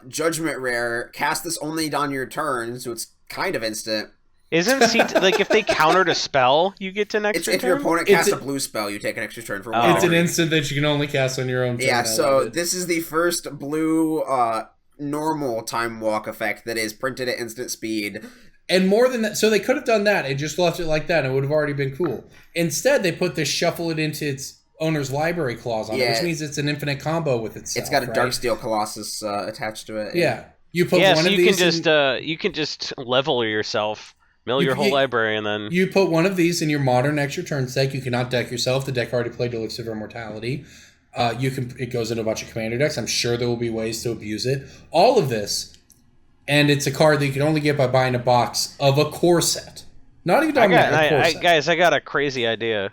[SPEAKER 3] Judgment Rare, cast this only on your turn, so it's kind of instant.
[SPEAKER 2] Isn't like if they countered a spell, you get an
[SPEAKER 3] It's
[SPEAKER 2] extra
[SPEAKER 3] if your
[SPEAKER 2] turn?
[SPEAKER 3] opponent casts a blue spell, you take an extra turn for
[SPEAKER 2] Oh.
[SPEAKER 3] one.
[SPEAKER 1] It's an instant that you can only cast on your own turn.
[SPEAKER 3] Yeah,
[SPEAKER 1] I
[SPEAKER 3] so
[SPEAKER 1] love it.
[SPEAKER 3] this is the first blue normal time walk effect that is printed at instant speed.
[SPEAKER 1] And more than that, so they could have done that and just left it like that and it would have already been cool. Instead, they put this shuffle it into its owner's library clause on it, which means it's an infinite combo with itself.
[SPEAKER 3] It's got a
[SPEAKER 1] right?
[SPEAKER 3] Darksteel Colossus attached to it.
[SPEAKER 1] Yeah. You put
[SPEAKER 2] Yeah,
[SPEAKER 1] one
[SPEAKER 2] so
[SPEAKER 1] of
[SPEAKER 2] you
[SPEAKER 1] these
[SPEAKER 2] can just you can just level yourself, mill your whole library, and then
[SPEAKER 1] you put one of these in your modern extra turn deck. You cannot deck yourself. The deck already played Elixir of Immortality. It goes into a bunch of commander decks. I'm sure there will be ways to abuse it. All of this, and it's a card that you can only get by buying a box of a core set. Not even a core set.
[SPEAKER 2] Guys, I got a crazy idea.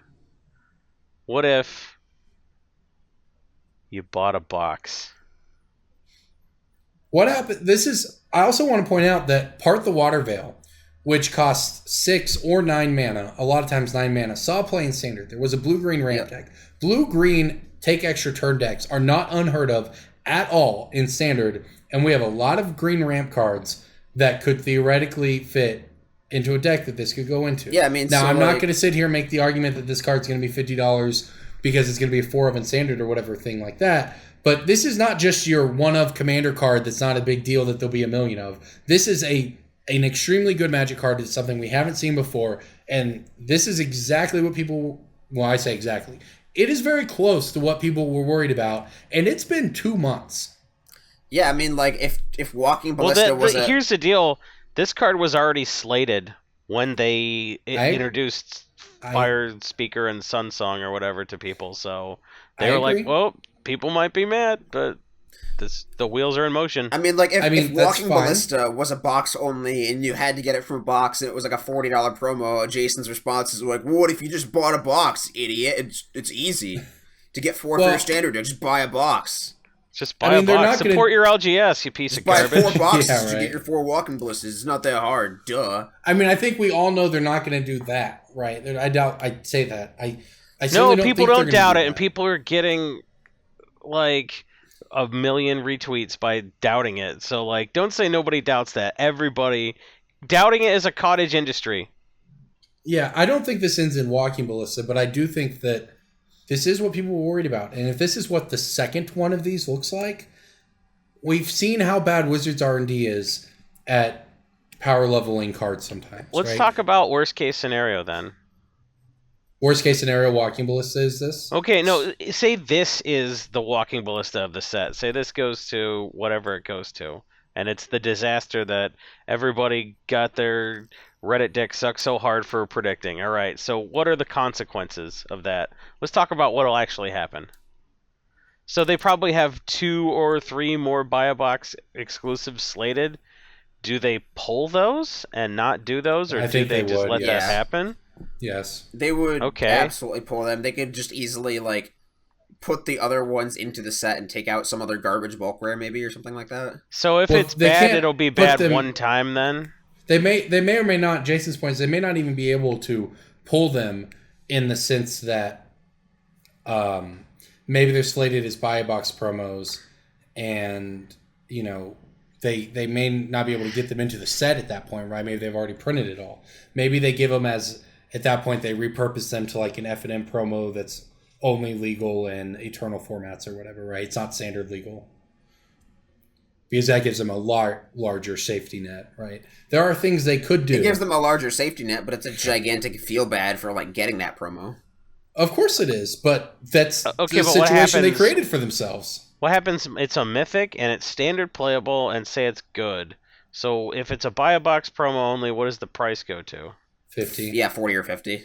[SPEAKER 2] What if you bought a box?
[SPEAKER 1] What happened? I also want to point out that Part the Water Veil, which costs 6 or 9 mana, a lot of times 9 mana, saw play in Standard. There was a blue-green ramp deck. Blue-green take extra turn decks are not unheard of at all in Standard, and we have a lot of green ramp cards that could theoretically fit into a deck that this could go into.
[SPEAKER 3] Yeah, I mean,
[SPEAKER 1] now,
[SPEAKER 3] so
[SPEAKER 1] I'm not going to sit here and make the argument that this card's going to be $50 because it's going to be a 4 of in Standard or whatever thing like that. But this is not just your one-of commander card that's not a big deal that there'll be a million of. This is an extremely good Magic card. It's something we haven't seen before. And this is exactly what people... Well, I say exactly. It is very close to what people were worried about. And it's been 2 months.
[SPEAKER 3] Yeah, I mean, like, if Walking Ballista
[SPEAKER 2] Here's the deal. This card was already slated when they introduced Fire Speaker and Sun Song or whatever to people. So they were like, well... People might be mad, but the wheels are in motion.
[SPEAKER 3] I mean, like, if Walking
[SPEAKER 1] fine.
[SPEAKER 3] Ballista was a box only and you had to get it from a box and it was like a $40 promo, Jason's response is like, what if you just bought a box, idiot? It's easy to get 4 for your standard. Just buy a box.
[SPEAKER 2] Just buy a box. Support your LGS, you piece of garbage.
[SPEAKER 3] Buy 4 boxes
[SPEAKER 1] Yeah, right.
[SPEAKER 3] to get your 4 Walking Ballistas. It's not that hard. Duh.
[SPEAKER 1] I mean, I think we all know they're not going to do that, right? I doubt I'd say that. I
[SPEAKER 2] No,
[SPEAKER 1] don't
[SPEAKER 2] people
[SPEAKER 1] think
[SPEAKER 2] don't
[SPEAKER 1] they're
[SPEAKER 2] doubt
[SPEAKER 1] gonna
[SPEAKER 2] it,
[SPEAKER 1] do
[SPEAKER 2] and
[SPEAKER 1] that.
[SPEAKER 2] people are getting like 1 million retweets by doubting it. So like, don't say nobody doubts that. Everybody doubting it is a cottage industry.
[SPEAKER 1] Yeah, I don't think this ends in Walking Ballista, but I do think that this is what people were worried about. And if this is what the second one of these looks like, we've seen how bad Wizards R&D is at power leveling cards sometimes.
[SPEAKER 2] Let's
[SPEAKER 1] right?
[SPEAKER 2] talk about worst case scenario then.
[SPEAKER 1] Worst case scenario, Walking Ballista is this?
[SPEAKER 2] Okay, no, say this is the Walking Ballista of the set. Say this goes to whatever it goes to. And it's the disaster that everybody got their Reddit dick sucked so hard for predicting. All right, so what are the consequences of that? Let's talk about what will actually happen. So they probably have 2 or 3 more Buy a Box exclusives slated. Do they pull those and not do those? Or
[SPEAKER 1] I
[SPEAKER 2] do
[SPEAKER 1] think
[SPEAKER 2] they
[SPEAKER 1] they
[SPEAKER 2] just
[SPEAKER 1] would,
[SPEAKER 2] let that
[SPEAKER 1] yes.
[SPEAKER 2] happen?
[SPEAKER 1] Yes.
[SPEAKER 3] They would
[SPEAKER 2] Okay.
[SPEAKER 3] absolutely pull them. They could just easily, like, put the other ones into the set and take out some other garbage bulk rare maybe or something like that.
[SPEAKER 2] So if
[SPEAKER 1] Well,
[SPEAKER 2] it's
[SPEAKER 1] they
[SPEAKER 2] bad,
[SPEAKER 1] can't
[SPEAKER 2] it'll be
[SPEAKER 1] put
[SPEAKER 2] bad
[SPEAKER 1] them-
[SPEAKER 2] one time then?
[SPEAKER 1] They may or may not, Jason's point is they may not even be able to pull them in the sense that maybe they're slated as buy a box promos and, you know, they may not be able to get them into the set at that point, right? Maybe they've already printed it all. Maybe they give them as, at that point, they repurpose them to like an F&M promo that's only legal in Eternal formats or whatever, right? It's not standard legal. because that gives them a larger safety net, right? There are things they could do.
[SPEAKER 3] It gives them a larger safety net, but it's a gigantic feel bad for like getting that promo.
[SPEAKER 1] Of course it is, but that's
[SPEAKER 2] Okay,
[SPEAKER 1] the
[SPEAKER 2] but what
[SPEAKER 1] situation they
[SPEAKER 2] happens-
[SPEAKER 1] created for themselves.
[SPEAKER 2] What happens? It's a mythic and it's standard playable, and say it's good. So if it's a buy a box promo only, what does the price go to?
[SPEAKER 1] 50.
[SPEAKER 3] Yeah, 40 or 50.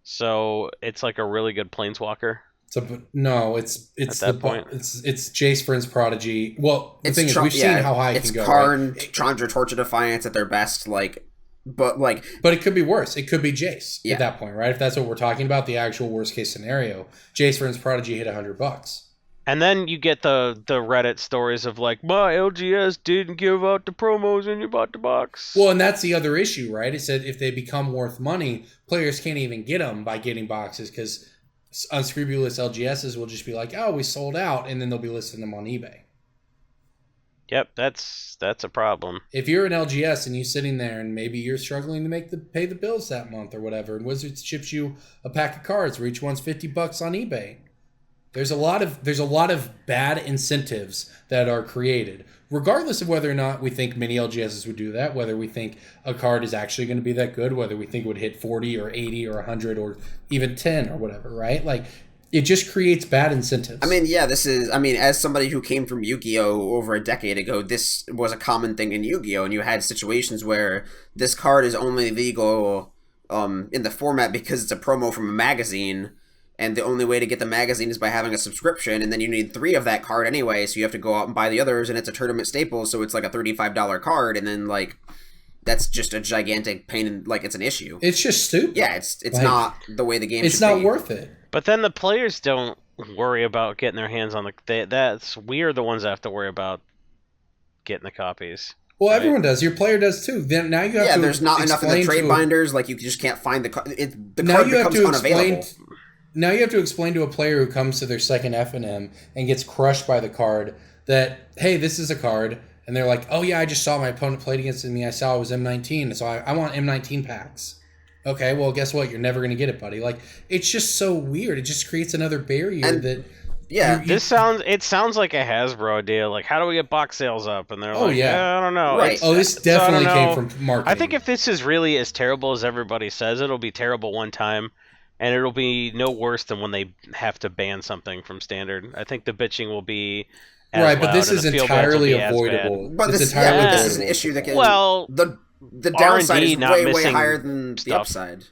[SPEAKER 2] So it's like a really good Planeswalker.
[SPEAKER 1] No, it's
[SPEAKER 2] At that point.
[SPEAKER 1] it's Jace Vryn's Prodigy. Well, the
[SPEAKER 3] It's
[SPEAKER 1] thing is, we've seen how high it
[SPEAKER 3] it's
[SPEAKER 1] can go.
[SPEAKER 3] Karn,
[SPEAKER 1] Right?
[SPEAKER 3] Chandra, Torch of Defiance at their best, but
[SPEAKER 1] But it could be worse. It could be Jace
[SPEAKER 3] Yeah.
[SPEAKER 1] at that point, right? If that's what we're talking about, the actual worst case scenario, Jace Vryn's Prodigy hit $100.
[SPEAKER 2] And then you get the Reddit stories of like, my LGS didn't give out the promos and you bought the box.
[SPEAKER 1] Well, and that's the other issue, right? It said if they become worth money, players can't even get them by getting boxes because unscrupulous LGSs will just be like, oh, we sold out, and then they'll be listing them on eBay.
[SPEAKER 2] Yep, that's a problem.
[SPEAKER 1] If you're an LGS and you're sitting there and maybe you're struggling to pay the bills that month or whatever, and Wizards ships you a pack of cards where each one's $50 on eBay. There's a lot of bad incentives that are created, regardless of whether or not we think many LGSs would do that, whether we think a card is actually going to be that good, whether we think it would hit 40 or 80 or 100 or even 10 or whatever, right? Like, it just creates bad incentives.
[SPEAKER 3] I mean, yeah, as somebody who came from Yu-Gi-Oh! Over a decade ago, this was a common thing in Yu-Gi-Oh! And you had situations where this card is only legal in the format because it's a promo from a magazine, and the only way to get the magazine is by having a subscription, and then you need 3 of that card anyway, so you have to go out and buy the others, and it's a tournament staple, so it's like a $35 card, and then, like, that's just a gigantic pain, and, like, it's an issue.
[SPEAKER 1] it's just stupid.
[SPEAKER 3] Yeah, it's
[SPEAKER 1] Like,
[SPEAKER 3] not the way the game
[SPEAKER 1] It's
[SPEAKER 3] should
[SPEAKER 1] not
[SPEAKER 3] be.
[SPEAKER 1] worth it.
[SPEAKER 2] But then the players don't worry about getting their hands on that's we're the ones that have to worry about getting the copies.
[SPEAKER 1] Well,
[SPEAKER 2] Right.
[SPEAKER 1] everyone does. Your player does too. Then now you have
[SPEAKER 3] Yeah,
[SPEAKER 1] to
[SPEAKER 3] there's not enough in the
[SPEAKER 1] explain
[SPEAKER 3] trade
[SPEAKER 1] to-
[SPEAKER 3] binders, like, you just can't find the card. The
[SPEAKER 1] Now
[SPEAKER 3] card
[SPEAKER 1] you have
[SPEAKER 3] becomes
[SPEAKER 1] to
[SPEAKER 3] unavailable.
[SPEAKER 1] explain. Now you have to explain to a player who comes to their second FNM and gets crushed by the card that, hey, this is a card, and they're like, oh yeah, I just saw my opponent played against me. I saw it was M19, so I want M19 packs. Okay, well, guess what? You're never going to get it, buddy. Like, it's just so weird. It just creates another barrier
[SPEAKER 3] And-
[SPEAKER 1] that...
[SPEAKER 3] Yeah,
[SPEAKER 2] It sounds like a Hasbro idea. Like, how do we get box sales up? And they're
[SPEAKER 1] Oh,
[SPEAKER 2] like,
[SPEAKER 1] yeah.
[SPEAKER 2] I don't know.
[SPEAKER 3] Right.
[SPEAKER 2] It's-
[SPEAKER 1] Oh, this
[SPEAKER 2] so I don't
[SPEAKER 1] definitely came
[SPEAKER 2] know.
[SPEAKER 1] from marketing.
[SPEAKER 2] I think if this is really as terrible as everybody says, it'll be terrible one time, and it'll be no worse than when they have to ban something from standard. I think the bitching will be as
[SPEAKER 1] Right, but
[SPEAKER 2] loud
[SPEAKER 1] this
[SPEAKER 2] and
[SPEAKER 1] is
[SPEAKER 2] the feel bads will
[SPEAKER 1] entirely
[SPEAKER 2] be as
[SPEAKER 1] avoidable.
[SPEAKER 3] but
[SPEAKER 1] It's
[SPEAKER 3] this,
[SPEAKER 1] entirely
[SPEAKER 3] this is an
[SPEAKER 1] avoidable.
[SPEAKER 3] issue that can...
[SPEAKER 2] Well,
[SPEAKER 3] the downside
[SPEAKER 2] R&D
[SPEAKER 3] is
[SPEAKER 2] not
[SPEAKER 3] way
[SPEAKER 2] missing
[SPEAKER 3] higher than the
[SPEAKER 2] stuff.
[SPEAKER 3] upside.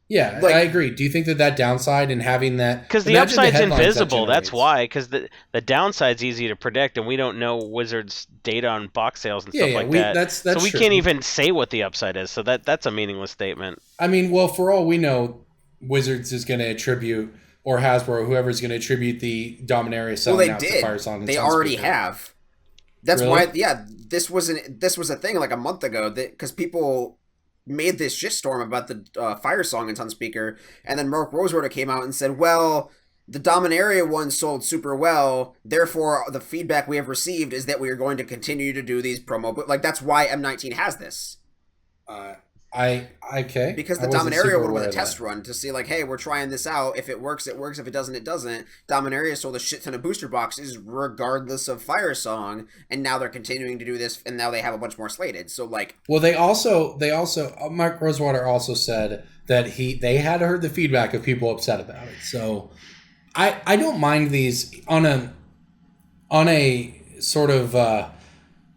[SPEAKER 1] Yeah,
[SPEAKER 3] Like-
[SPEAKER 1] I agree. Do you think that downside and having that...
[SPEAKER 2] Because the
[SPEAKER 1] Imagine
[SPEAKER 2] upside's
[SPEAKER 1] headlines that
[SPEAKER 2] invisible. That's
[SPEAKER 1] generates.
[SPEAKER 2] why. Because the downside's easy to predict, and we don't know Wizards' data on box sales and stuff like that.
[SPEAKER 1] That's
[SPEAKER 2] so we
[SPEAKER 1] true.
[SPEAKER 2] can't even say what the upside is. So that's a meaningless statement.
[SPEAKER 1] I mean, well, for all we know, Wizards is going to attribute, or Hasbro, or whoever's going to attribute the Dominaria
[SPEAKER 3] Well,
[SPEAKER 1] selling
[SPEAKER 3] they
[SPEAKER 1] out to
[SPEAKER 3] did.
[SPEAKER 1] Fire Song and
[SPEAKER 3] They already
[SPEAKER 1] Sunspeaker.
[SPEAKER 3] have. That's
[SPEAKER 1] Really?
[SPEAKER 3] why. Yeah, this was a thing like a month ago because people made this shitstorm about the Fire Song and Sunspeaker, and then Mark Rosewater came out and said, "Well, the Dominaria one sold super well. Therefore, the feedback we have received is that we are going to continue to do these promo." But like that's why M19 has this.
[SPEAKER 1] Okay.
[SPEAKER 3] Because the
[SPEAKER 1] I wasn't
[SPEAKER 3] Dominaria
[SPEAKER 1] super
[SPEAKER 3] one was
[SPEAKER 1] aware
[SPEAKER 3] a
[SPEAKER 1] of
[SPEAKER 3] test
[SPEAKER 1] that.
[SPEAKER 3] run to see, like, hey, we're trying this out. If it works, it works. If it doesn't, it doesn't. Dominaria sold a shit ton of booster boxes regardless of Fire Song, and now they're continuing to do this, and now they have a bunch more slated. So, like...
[SPEAKER 1] Well, they also Mark Rosewater also said that they had heard the feedback of people upset about it. So I don't mind these on a sort of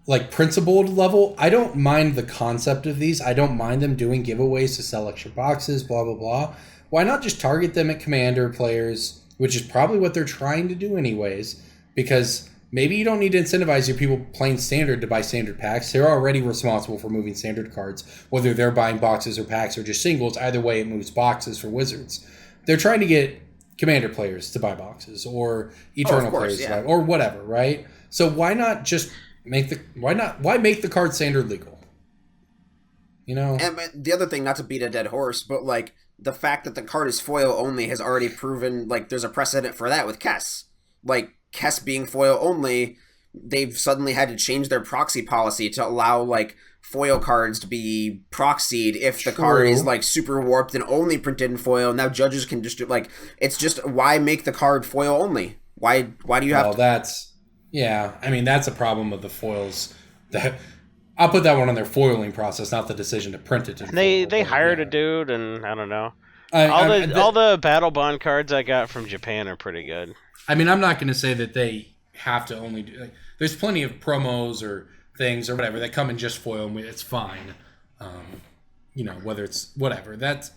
[SPEAKER 1] like principled level. I don't mind the concept of these. I don't mind them doing giveaways to sell extra boxes, blah blah blah. Why not just target them at Commander players, which is probably what they're trying to do anyways, because maybe you don't need to incentivize your people playing Standard to buy Standard packs. They're already responsible for moving Standard cards, whether they're buying boxes or packs or just singles. Either way, it moves boxes for Wizards. They're trying to get Commander players to buy boxes or Eternal
[SPEAKER 3] course,
[SPEAKER 1] players
[SPEAKER 3] yeah.
[SPEAKER 1] to buy, or whatever, right? So why not just make the card Standard legal? You know?
[SPEAKER 3] And the other thing, not to beat a dead horse, but, like, the fact that the card is foil only has already proven, like, there's a precedent for that with Kess. Like, Kess being foil only, they've suddenly had to change their proxy policy to allow, like, foil cards to be proxied if the card
[SPEAKER 1] True.
[SPEAKER 3] is, like, super warped and only printed in foil. Now judges can just do, like, it's just, why make the card foil only? Why do you have
[SPEAKER 1] Well,
[SPEAKER 3] to...
[SPEAKER 1] that's Yeah, I mean that's a problem of the foils. That I'll put that one on their foiling process, not the decision to print it.
[SPEAKER 2] They hired a dude, and I don't know.
[SPEAKER 1] I,
[SPEAKER 2] All the battle bond cards I got from Japan are pretty good.
[SPEAKER 1] I mean, I'm not going to say that they have to only do. Like, there's plenty of promos or things or whatever that come in just foil, and it's fine. Whether it's whatever. That's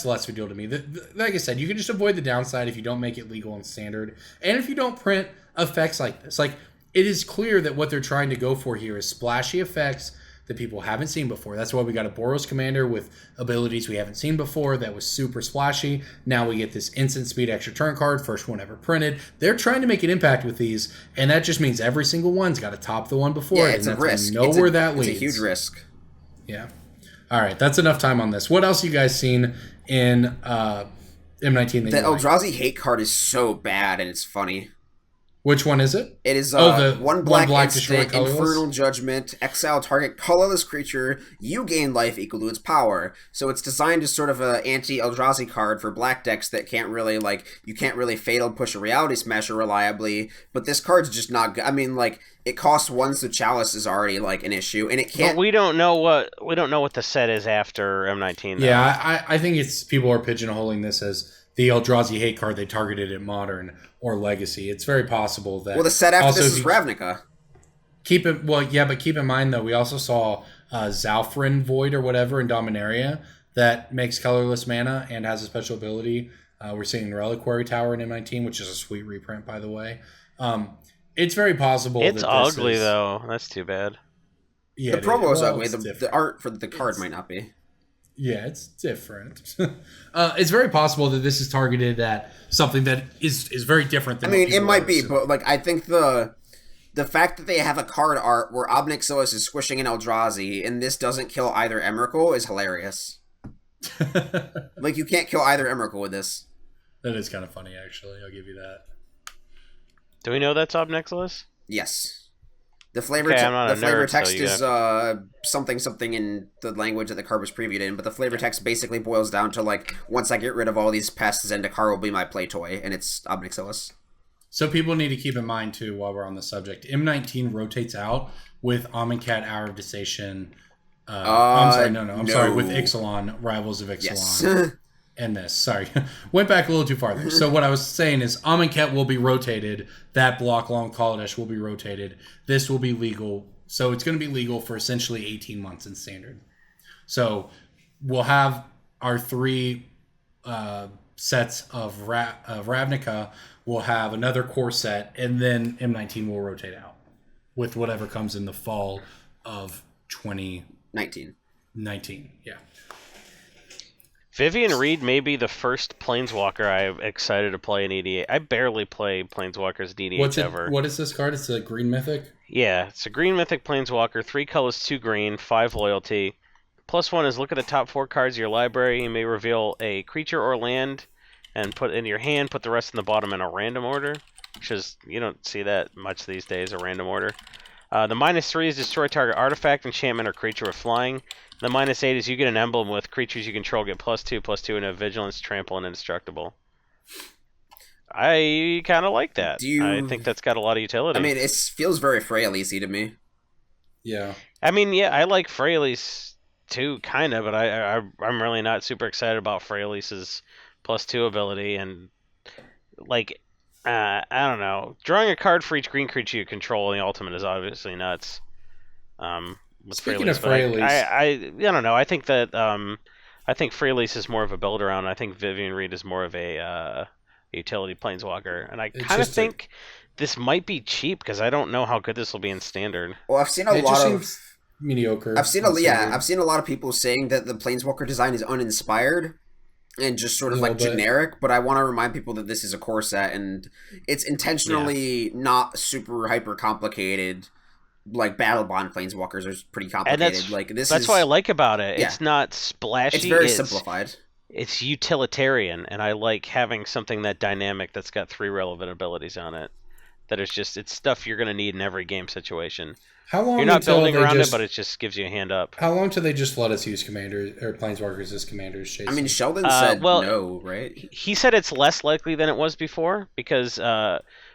[SPEAKER 1] less of a deal to me. Like I said, you can just avoid the downside if you don't make it legal and standard, and if you don't print effects like this. Like, it is clear that what they're trying to go for here is splashy effects that people haven't seen before. That's why we got a Boros commander with abilities we haven't seen before that was super splashy. Now we get this instant speed extra turn card, first one ever printed. They're trying to make an impact with these, and that just means every single one's got to top the one before it.
[SPEAKER 3] It's a risk.
[SPEAKER 1] That leads.
[SPEAKER 3] It's a huge risk.
[SPEAKER 1] Yeah. All right, that's enough time on this. What else you guys seen in M19?
[SPEAKER 3] The Eldrazi hate card is so bad, and it's funny.
[SPEAKER 1] Which one is it?
[SPEAKER 3] It is
[SPEAKER 1] the
[SPEAKER 3] one black
[SPEAKER 1] instant,
[SPEAKER 3] Infernal Judgment, exile target colorless creature, you gain life equal to its power. So it's designed as sort of an anti-Eldrazi card for black decks that can't really, you can't really Fatal Push a Reality Smasher reliably, but this card's just not good. I mean, it costs 1, so Chalice is already, an issue, and it can't...
[SPEAKER 2] But we don't know what the set is after M19, though.
[SPEAKER 1] Yeah, I think it's people are pigeonholing this as the Eldrazi hate card they targeted at Modern or Legacy. It's very possible that...
[SPEAKER 3] Well, the set after this is Ravnica.
[SPEAKER 1] But keep in mind, though, we also saw Zalfrin Void or whatever in Dominaria that makes colorless mana and has a special ability. We're seeing Reliquary Tower in M19, which is a sweet reprint, by the way. It's very possible
[SPEAKER 2] it's ugly, though. That's too bad.
[SPEAKER 3] Yeah, the promo is ugly. The art for the card might not be.
[SPEAKER 1] Yeah, it's different. It's very possible that this is targeted at something that is very different than...
[SPEAKER 3] I mean, it might be, but I think the fact that they have a card art where Ob Nixilis is squishing an Eldrazi and this doesn't kill either Emrakul is hilarious. You can't kill either Emrakul with this.
[SPEAKER 1] That is kind of funny, actually. I'll give you that.
[SPEAKER 2] Do we know that's Ob Nixilis?
[SPEAKER 3] Yes. The flavor text is something in the language that the card was previewed in, but the flavor text basically boils down to once I get rid of all these pests, Zendikar will be my play toy, and it's Ob Nixilis.
[SPEAKER 1] So people need to keep in mind too, while we're on the subject, M19 rotates out with Amonkhet, Hour of Dissation. I'm sorry, with Ixalan, Rivals of Ixalan.
[SPEAKER 3] Yes.
[SPEAKER 1] And this, sorry, went back a little too farther. So what I was saying is Amonkhet will be rotated. That block long Kaladesh will be rotated. This will be legal. So it's going to be legal for essentially 18 months in Standard. So we'll have our 3 sets of Ravnica. We'll have another core set, and then M19 will rotate out with whatever comes in the fall of 2019. Yeah.
[SPEAKER 2] Vivian Reed may be the first Planeswalker I'm excited to play in EDH. I barely play Planeswalkers in EDH ever.
[SPEAKER 1] What is this card? It's a green mythic?
[SPEAKER 2] Yeah, it's a green mythic Planeswalker, 3 colors, 2 green, 5 loyalty. +1 is look at the top 4 cards of your library. You may reveal a creature or land and put it in your hand, put the rest in the bottom in a random order. Which is, you don't see that much these days, a random order. The -3 is destroy target artifact, enchantment, or creature with flying. The -8 is you get an emblem with creatures you control get +2/+2 and have vigilance, trample, and indestructible. I kind of like that. I think that's got a lot of utility.
[SPEAKER 3] I mean, it feels very Freyalise to me.
[SPEAKER 1] Yeah.
[SPEAKER 2] I mean, yeah, I like Freyalise too, kind of, but I'm really not super excited about Freyalise's +2 ability. And, I don't know. Drawing a card for each green creature you control in the ultimate is obviously nuts.
[SPEAKER 1] Speaking of Freyalise,
[SPEAKER 2] I don't know. I think that I think Freyalise is more of a build around. I think Vivian Reed is more of a utility planeswalker, and I kind of think this might be cheap because I don't know how good this will be in Standard.
[SPEAKER 3] Well, I've seen a lot of
[SPEAKER 1] mediocre.
[SPEAKER 3] I've seen a lot of people saying that the planeswalker design is uninspired and just sort of generic, but I want to remind people that this is a core set and it's intentionally not super hyper complicated. Battle Bond Planeswalkers are pretty complicated.
[SPEAKER 2] And that's what I like about it. Yeah. It's not splashy.
[SPEAKER 3] It's very simplified.
[SPEAKER 2] It's utilitarian, and I like having something that dynamic that's got 3 relevant abilities on it. That is just, it's stuff you're going to need in every game situation.
[SPEAKER 1] How long?
[SPEAKER 2] You're not building around it, but it just gives you a hand up.
[SPEAKER 1] How long till they just let us use commanders or Planeswalkers as commanders? Jason?
[SPEAKER 3] I mean, Sheldon said no, right?
[SPEAKER 2] He said it's less likely than it was before because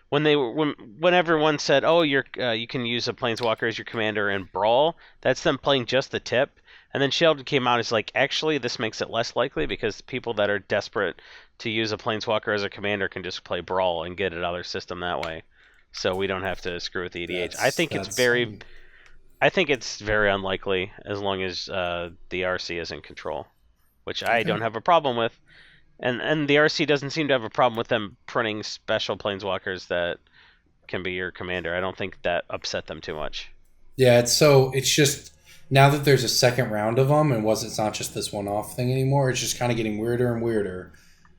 [SPEAKER 2] when everyone said, "Oh, you can use a planeswalker as your commander in Brawl," that's them playing just the tip. And then Sheldon came out and is like, actually, this makes it less likely because people that are desperate to use a planeswalker as a commander can just play Brawl and get it out of their system that way. So we don't have to screw with the EDH. I think it's very unlikely as long as the RC is in control, which I don't have a problem with. And the RC doesn't seem to have a problem with them printing special planeswalkers that can be your commander. I don't think that upset them too much.
[SPEAKER 1] Yeah, it's just now that there's a second round of them, and it's not just this one-off thing anymore. It's just kind of getting weirder and weirder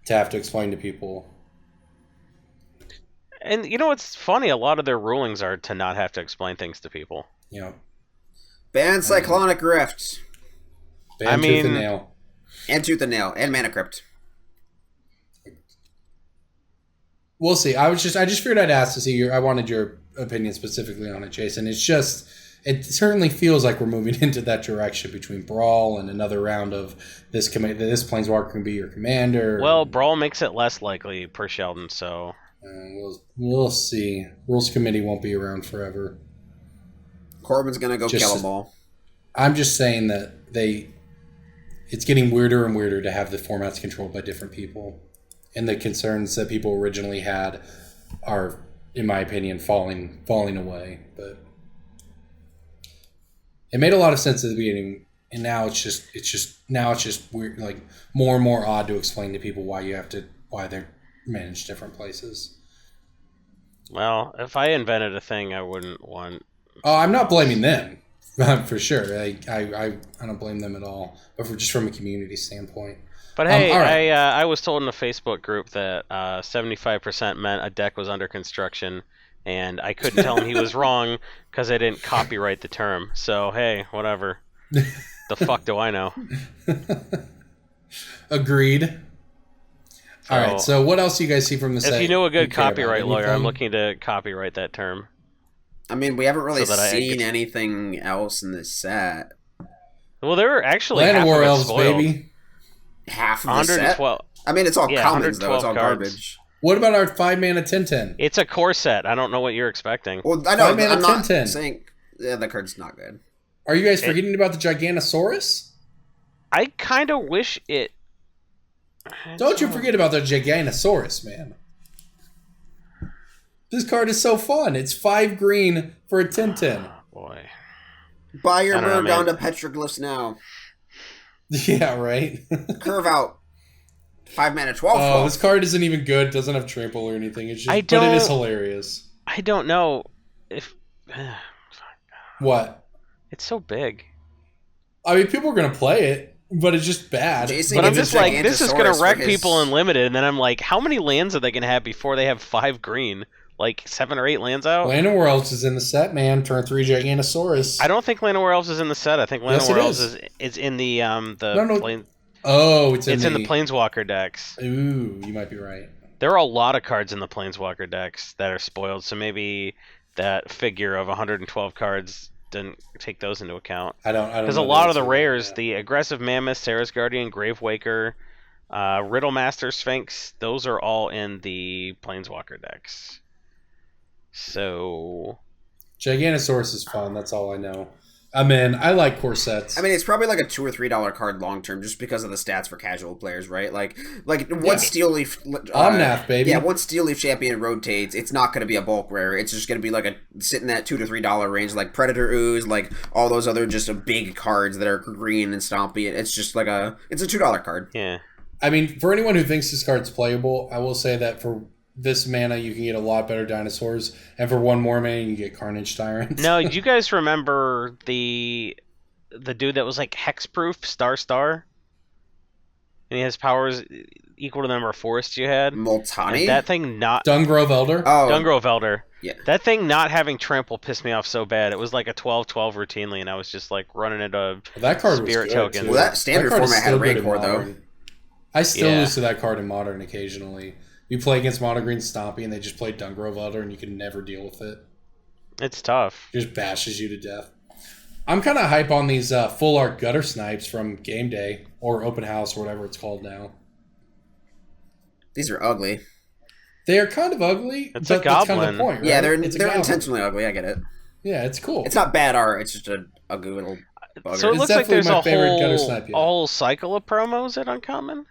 [SPEAKER 1] to have to explain to people.
[SPEAKER 2] And you know what's funny? A lot of their rulings are to not have to explain things to people.
[SPEAKER 1] Yeah.
[SPEAKER 3] Ban Cyclonic Rift.
[SPEAKER 1] Ban Tooth and Nail.
[SPEAKER 3] And Tooth and Nail. And Mana Crypt.
[SPEAKER 1] We'll see. I just figured I'd ask to see I wanted your opinion specifically on it, Jason. It certainly feels like we're moving into that direction between Brawl and another round of this planeswalker can be your commander.
[SPEAKER 2] Well, Brawl makes it less likely per Sheldon, so
[SPEAKER 1] we'll see. Rules Committee won't be around forever.
[SPEAKER 3] Corbin's gonna go kill them all.
[SPEAKER 1] I'm just saying that it's getting weirder and weirder to have the formats controlled by different people. And the concerns that people originally had are, in my opinion, falling away. But it made a lot of sense at the beginning, and now it's just weird, like more and more odd to explain to people why they're managed different places.
[SPEAKER 2] Well, if I invented a thing, I wouldn't want.
[SPEAKER 1] Oh, I'm not blaming them for sure. I don't blame them at all, but from a community standpoint.
[SPEAKER 2] But hey,
[SPEAKER 1] right.
[SPEAKER 2] I was told in a Facebook group that 75% meant a deck was under construction, and I couldn't tell him he was wrong because I didn't copyright the term. So hey, whatever. The fuck do I know?
[SPEAKER 1] Agreed. All right. So what else do you guys see from the site?
[SPEAKER 2] If you know a good copyright lawyer, I'm looking to copyright that term.
[SPEAKER 3] I mean, we haven't really seen anything else in this set.
[SPEAKER 2] Well, there were actually
[SPEAKER 1] Land of War Elves, baby.
[SPEAKER 3] Half of the set? I mean, it's all commons, though. It's all garbage.
[SPEAKER 1] What about our 5-mana 10/10?
[SPEAKER 2] It's a core set. I don't know what you're expecting.
[SPEAKER 3] Well, I know.
[SPEAKER 1] 5-mana
[SPEAKER 3] I'm not
[SPEAKER 1] 10/10.
[SPEAKER 3] saying the card's not good.
[SPEAKER 1] Are you guys forgetting about the Gigantosaurus?
[SPEAKER 2] I kind of wish it...
[SPEAKER 1] Don't you forget about the Gigantosaurus, man. This card is so fun. It's 5 green for a 10/10.
[SPEAKER 2] Oh, boy.
[SPEAKER 3] Buy your bird down to petroglyphs now.
[SPEAKER 1] Yeah, right.
[SPEAKER 3] Curve out. 5-mana 12.
[SPEAKER 1] Oh, this card isn't even good. Doesn't have trample or anything. It's just, but it is hilarious.
[SPEAKER 2] I don't know if.
[SPEAKER 1] What?
[SPEAKER 2] It's so big.
[SPEAKER 1] I mean, people are gonna play it, but it's just bad.
[SPEAKER 3] Jason
[SPEAKER 2] but I'm just like, this is gonna wreck
[SPEAKER 3] his...
[SPEAKER 2] people in limited, and then I'm like, how many lands are they gonna have before they have 5 green? Like 7 or 8 lands out?
[SPEAKER 1] Land of War Elves is in the set, man. Turn 3 Gigantosaurus.
[SPEAKER 2] I don't think Land of War Elves is in the set. I think Land of War Elves is in the
[SPEAKER 1] No. Oh, it's in
[SPEAKER 2] the Planeswalker decks.
[SPEAKER 1] Ooh, you might be right.
[SPEAKER 2] There are a lot of cards in the Planeswalker decks that are spoiled, so maybe that figure of 112 cards didn't take those into account.
[SPEAKER 1] I don't
[SPEAKER 2] because a lot of the rares, the Aggressive Mammoth, Sarah's Guardian, Gravewaker, Riddlemaster Sphinx, those are all in the Planeswalker decks. So
[SPEAKER 1] Gigantosaurus is fun. That's all I know. I'm in. I like core sets.
[SPEAKER 3] I mean, it's probably like a $2 or $3 card long term, just because of the stats for casual players, right? Like once Steel Leaf,
[SPEAKER 1] Omnath, baby.
[SPEAKER 3] Yeah, once Steel Leaf Champion rotates, it's not going to be a bulk rare. It's just going to be like sitting that $2 to $3 range, like Predator Ooze, like all those other just big cards that are green and stompy. It's just like it's a $2 card.
[SPEAKER 2] Yeah.
[SPEAKER 1] I mean, for anyone who thinks this card's playable, I will say that for this mana, you can get a lot better dinosaurs, and for 1 more mana, you can get Carnage Tyrants.
[SPEAKER 2] No, do you guys remember the dude that was like hexproof, Star, and he has powers equal to the number of forests you had?
[SPEAKER 3] Multani?
[SPEAKER 2] And that thing not
[SPEAKER 1] Dungrove Elder.
[SPEAKER 3] Oh,
[SPEAKER 2] Dungrove Elder.
[SPEAKER 3] Yeah.
[SPEAKER 2] That thing not having trample pissed me off so bad. It was like a 12/12 routinely, and I was just like running into
[SPEAKER 1] that card
[SPEAKER 2] spirit
[SPEAKER 1] was
[SPEAKER 2] tokens.
[SPEAKER 3] Well, that standard format had Rancor though.
[SPEAKER 1] I still lose to that card in Modern occasionally. You play against Mono Green Stompy, and they just play Dungrove Elder, and you can never deal with it.
[SPEAKER 2] It's tough.
[SPEAKER 1] It just bashes you to death. I'm kind of hype on these full art Gutter Snipes from Game Day, or Open House, or whatever it's called now.
[SPEAKER 3] These are ugly.
[SPEAKER 1] They are kind of ugly.
[SPEAKER 2] It's
[SPEAKER 1] but
[SPEAKER 2] a
[SPEAKER 1] that's kind of
[SPEAKER 2] goblin.
[SPEAKER 1] the point, right?
[SPEAKER 3] Yeah, they're
[SPEAKER 1] It's a goblin.
[SPEAKER 3] intentionally ugly. I get it.
[SPEAKER 1] Yeah, it's cool.
[SPEAKER 3] It's not bad art. It's just a ugly little bugger.
[SPEAKER 2] So it
[SPEAKER 1] It's
[SPEAKER 2] looks like
[SPEAKER 1] definitely
[SPEAKER 2] there's
[SPEAKER 1] my
[SPEAKER 2] a
[SPEAKER 1] favorite gutter
[SPEAKER 2] whole,
[SPEAKER 1] snipe yet.
[SPEAKER 2] a whole cycle of promos at Uncommon.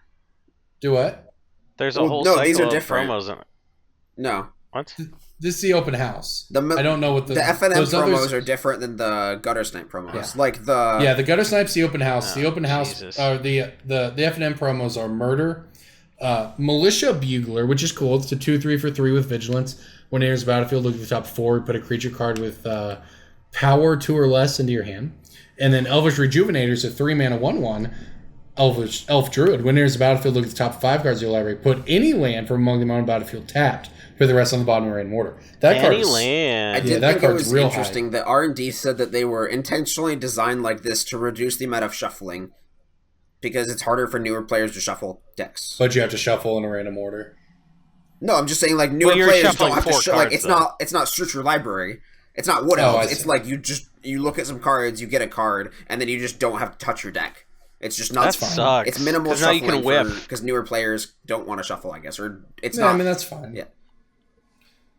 [SPEAKER 1] Do what?
[SPEAKER 2] There's a
[SPEAKER 3] Well,
[SPEAKER 2] whole
[SPEAKER 3] no,
[SPEAKER 2] cycle
[SPEAKER 3] these are
[SPEAKER 2] of
[SPEAKER 3] different.
[SPEAKER 2] promos. In it.
[SPEAKER 3] No,
[SPEAKER 2] What?
[SPEAKER 1] This is the open house.
[SPEAKER 3] the
[SPEAKER 1] I don't know what the
[SPEAKER 3] FNM
[SPEAKER 1] those
[SPEAKER 3] promos
[SPEAKER 1] others-
[SPEAKER 3] are different than the gutter snipe promos.
[SPEAKER 1] Yeah.
[SPEAKER 3] Like the
[SPEAKER 1] Yeah, the gutter snipes, the open house.
[SPEAKER 2] Oh,
[SPEAKER 1] The open house,
[SPEAKER 2] Jesus.
[SPEAKER 1] the FNM promos are murder, militia bugler, which is cool. It's a 2/3 for 3 with vigilance. When it enters the battlefield, look at the top 4. Put a creature card with power 2 or less into your hand, and then Elvish Rejuvenator is a 3 mana 1/1. Elf Druid. When it enters the battlefield, look at the top 5 cards of your library. Put any land from among them on the battlefield tapped. Put the rest on the bottom of in order. That card
[SPEAKER 2] Any
[SPEAKER 1] is
[SPEAKER 3] I
[SPEAKER 2] land.
[SPEAKER 1] Yeah,
[SPEAKER 3] did
[SPEAKER 1] that
[SPEAKER 3] think it
[SPEAKER 1] card's
[SPEAKER 3] was
[SPEAKER 1] real
[SPEAKER 3] interesting that R&D said that they were intentionally designed like this to reduce the amount of shuffling because it's harder for newer players to shuffle decks.
[SPEAKER 1] but you have to shuffle in a random order.
[SPEAKER 3] No, I'm just saying like newer
[SPEAKER 2] you're
[SPEAKER 3] players
[SPEAKER 2] shuffling
[SPEAKER 3] don't have to
[SPEAKER 2] 4
[SPEAKER 3] like
[SPEAKER 2] cards,
[SPEAKER 3] it's not search your library. It's not Wood
[SPEAKER 1] Oh, I
[SPEAKER 3] Elves.
[SPEAKER 1] see.
[SPEAKER 3] It's like you look at some cards, you get a card, and then you just don't have to touch your deck. It's just not
[SPEAKER 2] That
[SPEAKER 1] fine.
[SPEAKER 2] sucks.
[SPEAKER 3] It's minimal
[SPEAKER 2] 'Cause now you
[SPEAKER 3] shuffling
[SPEAKER 2] can whiff.
[SPEAKER 3] because newer players don't want to shuffle, I guess, or it's
[SPEAKER 1] Yeah,
[SPEAKER 3] not.
[SPEAKER 1] I mean that's fine.
[SPEAKER 3] Yeah.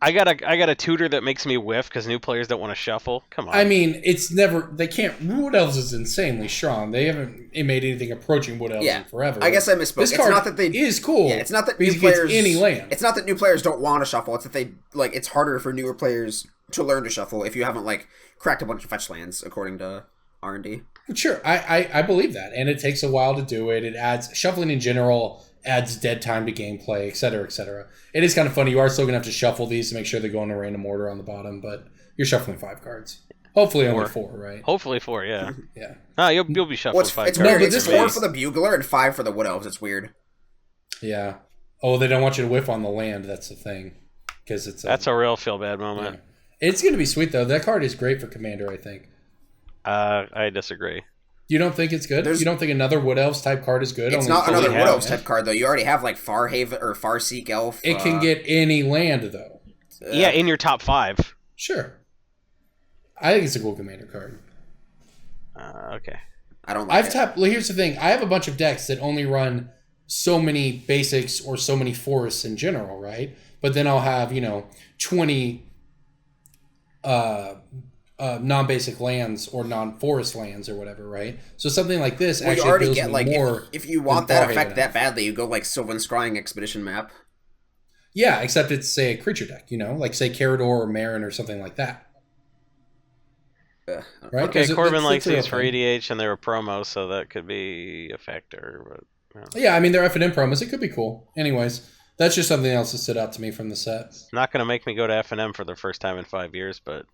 [SPEAKER 2] I got a tutor that makes me whiff because new players don't want to shuffle. Come on.
[SPEAKER 1] I mean, it's never. They can't. Wood Elves is insanely strong. They haven't made anything approaching Wood Elves
[SPEAKER 3] Yeah.
[SPEAKER 1] in forever.
[SPEAKER 3] I guess I misspoke.
[SPEAKER 1] This
[SPEAKER 3] It's
[SPEAKER 1] card
[SPEAKER 3] not that they
[SPEAKER 1] is cool.
[SPEAKER 3] Yeah, it's not that
[SPEAKER 1] because
[SPEAKER 3] new
[SPEAKER 1] it gets
[SPEAKER 3] players
[SPEAKER 1] any land.
[SPEAKER 3] It's not that new players don't want to shuffle. It's that they like it's harder for newer players to learn to shuffle if you haven't like cracked a bunch of fetch lands, according to R&D.
[SPEAKER 1] Sure, I believe that, and it takes a while to do it. It adds shuffling in general adds dead time to gameplay, etc., etc. It is kind of funny. You are still gonna have to shuffle these to make sure they go in a random order on the bottom, but you're shuffling 5 cards. Hopefully only 4, right?
[SPEAKER 2] Hopefully 4, yeah.
[SPEAKER 1] Yeah.
[SPEAKER 2] No, you'll be shuffling
[SPEAKER 3] Well,
[SPEAKER 2] 5
[SPEAKER 3] it's
[SPEAKER 2] cards.
[SPEAKER 3] weird.
[SPEAKER 1] but
[SPEAKER 3] It's
[SPEAKER 1] this
[SPEAKER 3] 4
[SPEAKER 1] one-
[SPEAKER 3] for the Bugler and 5 for the Wood Elves. It's weird.
[SPEAKER 1] Yeah. Oh, they don't want you to whiff on the land. That's the thing, because it's
[SPEAKER 2] That's a real feel bad moment.
[SPEAKER 1] It's gonna be sweet though. That card is great for Commander. I think.
[SPEAKER 2] I disagree.
[SPEAKER 1] You don't think it's good?
[SPEAKER 3] There's-
[SPEAKER 1] You don't think another Wood Elves type card is good?
[SPEAKER 3] It's
[SPEAKER 1] Only
[SPEAKER 3] not
[SPEAKER 1] fully
[SPEAKER 3] another
[SPEAKER 2] have
[SPEAKER 3] Wood Elves
[SPEAKER 1] it.
[SPEAKER 3] type card though. You already have like Farhaven or Farseek Elf.
[SPEAKER 1] It can get any land though.
[SPEAKER 2] Yeah, in your top 5.
[SPEAKER 1] Sure. I think it's a cool Commander card.
[SPEAKER 2] Okay.
[SPEAKER 3] I don't like
[SPEAKER 1] I've
[SPEAKER 3] it.
[SPEAKER 1] tapped. Well, here's the thing. I have a bunch of decks that only run so many basics or so many forests in general, right? But then I'll have 20 non-basic lands or non-forest lands or whatever, right? So something like this
[SPEAKER 3] Well, you
[SPEAKER 1] actually
[SPEAKER 3] already
[SPEAKER 1] appeals
[SPEAKER 3] get
[SPEAKER 1] me
[SPEAKER 3] like
[SPEAKER 1] more.
[SPEAKER 3] if you want
[SPEAKER 1] than
[SPEAKER 3] that
[SPEAKER 1] Farhaven
[SPEAKER 3] effect that
[SPEAKER 1] Elf.
[SPEAKER 3] badly, you go like Sylvan Scrying Expedition map.
[SPEAKER 1] Yeah, except it's say a creature deck, like say Carador or Marin or something like that, right?
[SPEAKER 2] Okay,
[SPEAKER 1] 'Cause
[SPEAKER 2] Corbin
[SPEAKER 1] that's
[SPEAKER 2] likes
[SPEAKER 1] the real
[SPEAKER 2] these for
[SPEAKER 1] thing.
[SPEAKER 2] EDH, and they were promos, so that could be a factor. But
[SPEAKER 1] Yeah, I mean they're F&M promos. It could be cool. Anyways, that's just something else that stood out to me from the set.
[SPEAKER 2] not going to make me go to F&M for the first time in 5 years. But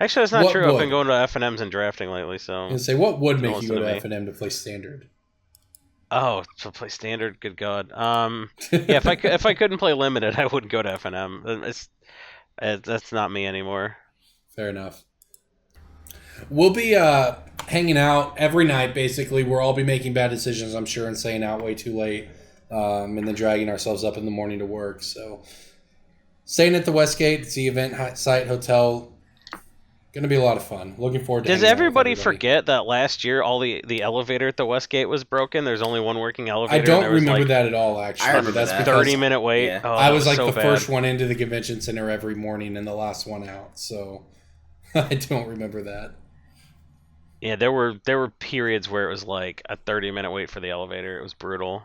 [SPEAKER 2] actually, that's not
[SPEAKER 1] What
[SPEAKER 2] true. I've
[SPEAKER 1] would?
[SPEAKER 2] been going to F&Ms and drafting lately. So
[SPEAKER 1] And say what would make
[SPEAKER 2] Don't
[SPEAKER 1] you go
[SPEAKER 2] listen
[SPEAKER 1] to
[SPEAKER 2] to
[SPEAKER 1] F&M to play Standard?
[SPEAKER 2] oh, to play standard, good God. Yeah, if I couldn't play limited, I wouldn't go to F&M. That's not me anymore.
[SPEAKER 1] Fair enough. We'll be hanging out every night, basically. We'll all be making bad decisions, I'm sure, and staying out way too late, and then dragging ourselves up in the morning to work. So, staying at the Westgate, it's the event site hotel. Going to be a lot of fun. Looking forward to
[SPEAKER 2] Does
[SPEAKER 1] hanging out with
[SPEAKER 2] everybody forget that last year all the elevator at the Westgate was broken? There's only one working elevator.
[SPEAKER 1] I
[SPEAKER 2] and
[SPEAKER 1] don't
[SPEAKER 2] there was
[SPEAKER 1] remember
[SPEAKER 2] like
[SPEAKER 1] that at all, actually.
[SPEAKER 3] I remember
[SPEAKER 1] but that's
[SPEAKER 3] that.
[SPEAKER 1] because
[SPEAKER 2] 30-minute wait.
[SPEAKER 3] Yeah.
[SPEAKER 2] Oh,
[SPEAKER 1] I
[SPEAKER 2] that
[SPEAKER 1] was like
[SPEAKER 2] so
[SPEAKER 1] the
[SPEAKER 2] bad.
[SPEAKER 1] first one into the convention center every morning and the last one out. So, I don't remember that.
[SPEAKER 2] Yeah, there were periods where it was like a 30-minute wait for the elevator. It was brutal.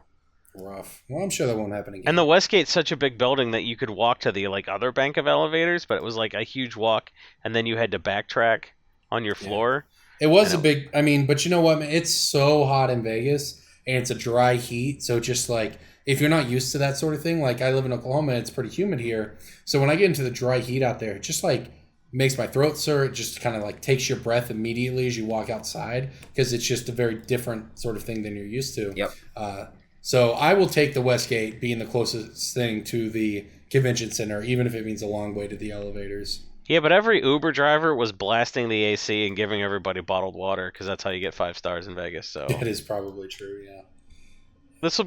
[SPEAKER 1] Rough. Well, I'm sure that won't happen again.
[SPEAKER 2] And the Westgate's such a big building that you could walk to the like other bank of elevators, but it was like a huge walk, and then you had to backtrack on your floor.
[SPEAKER 1] It was
[SPEAKER 2] I
[SPEAKER 1] a
[SPEAKER 2] know.
[SPEAKER 1] big. I mean, but you know what, man? It's so hot in Vegas, and it's a dry heat. So just like if you're not used to that sort of thing, like I live in Oklahoma, and it's pretty humid here. So when I get into the dry heat out there, it just like makes my throat sore. It just kind of like takes your breath immediately as you walk outside because it's just a very different sort of thing than you're used to.
[SPEAKER 3] Yep.
[SPEAKER 1] So I will take the Westgate being the closest thing to the convention center, even if it means a long way to the elevators.
[SPEAKER 2] Yeah, but every Uber driver was blasting the AC and giving everybody bottled water because that's how you get 5 stars in Vegas. So
[SPEAKER 1] That is probably true. Yeah.
[SPEAKER 2] this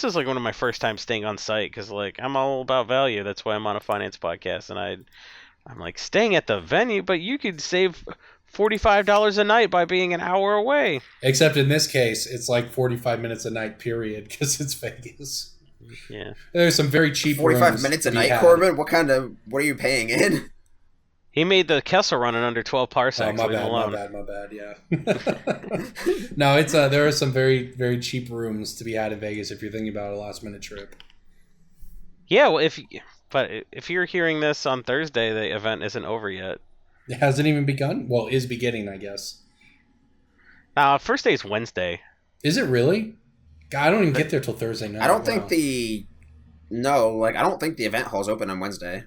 [SPEAKER 2] is like one of my first times staying on site because like I'm all about value. That's why I'm on a finance podcast, and I'm like staying at the venue, but you could save $45 a night by being an hour away.
[SPEAKER 1] Except in this case, it's like 45 minutes a night, period, because it's Vegas.
[SPEAKER 2] Yeah.
[SPEAKER 1] There's some very cheap
[SPEAKER 3] 45
[SPEAKER 1] rooms
[SPEAKER 3] minutes
[SPEAKER 1] to
[SPEAKER 3] a
[SPEAKER 1] be
[SPEAKER 3] night,
[SPEAKER 1] had.
[SPEAKER 3] Corbin? What are you paying in?
[SPEAKER 2] He made the Kessel run in under 12 parsecs.
[SPEAKER 1] Oh,
[SPEAKER 2] Leave him alone.
[SPEAKER 1] my bad. Yeah. No, it's there are some very, very cheap rooms to be had in Vegas if you're thinking about a last minute trip.
[SPEAKER 2] Yeah, well, if you're hearing this on Thursday, the event isn't over yet.
[SPEAKER 1] It hasn't even begun. Well, is beginning, I guess.
[SPEAKER 2] First day is Wednesday.
[SPEAKER 1] Is it really? God, I don't even get there till Thursday night.
[SPEAKER 3] I don't think I don't think the event hall's open on Wednesday.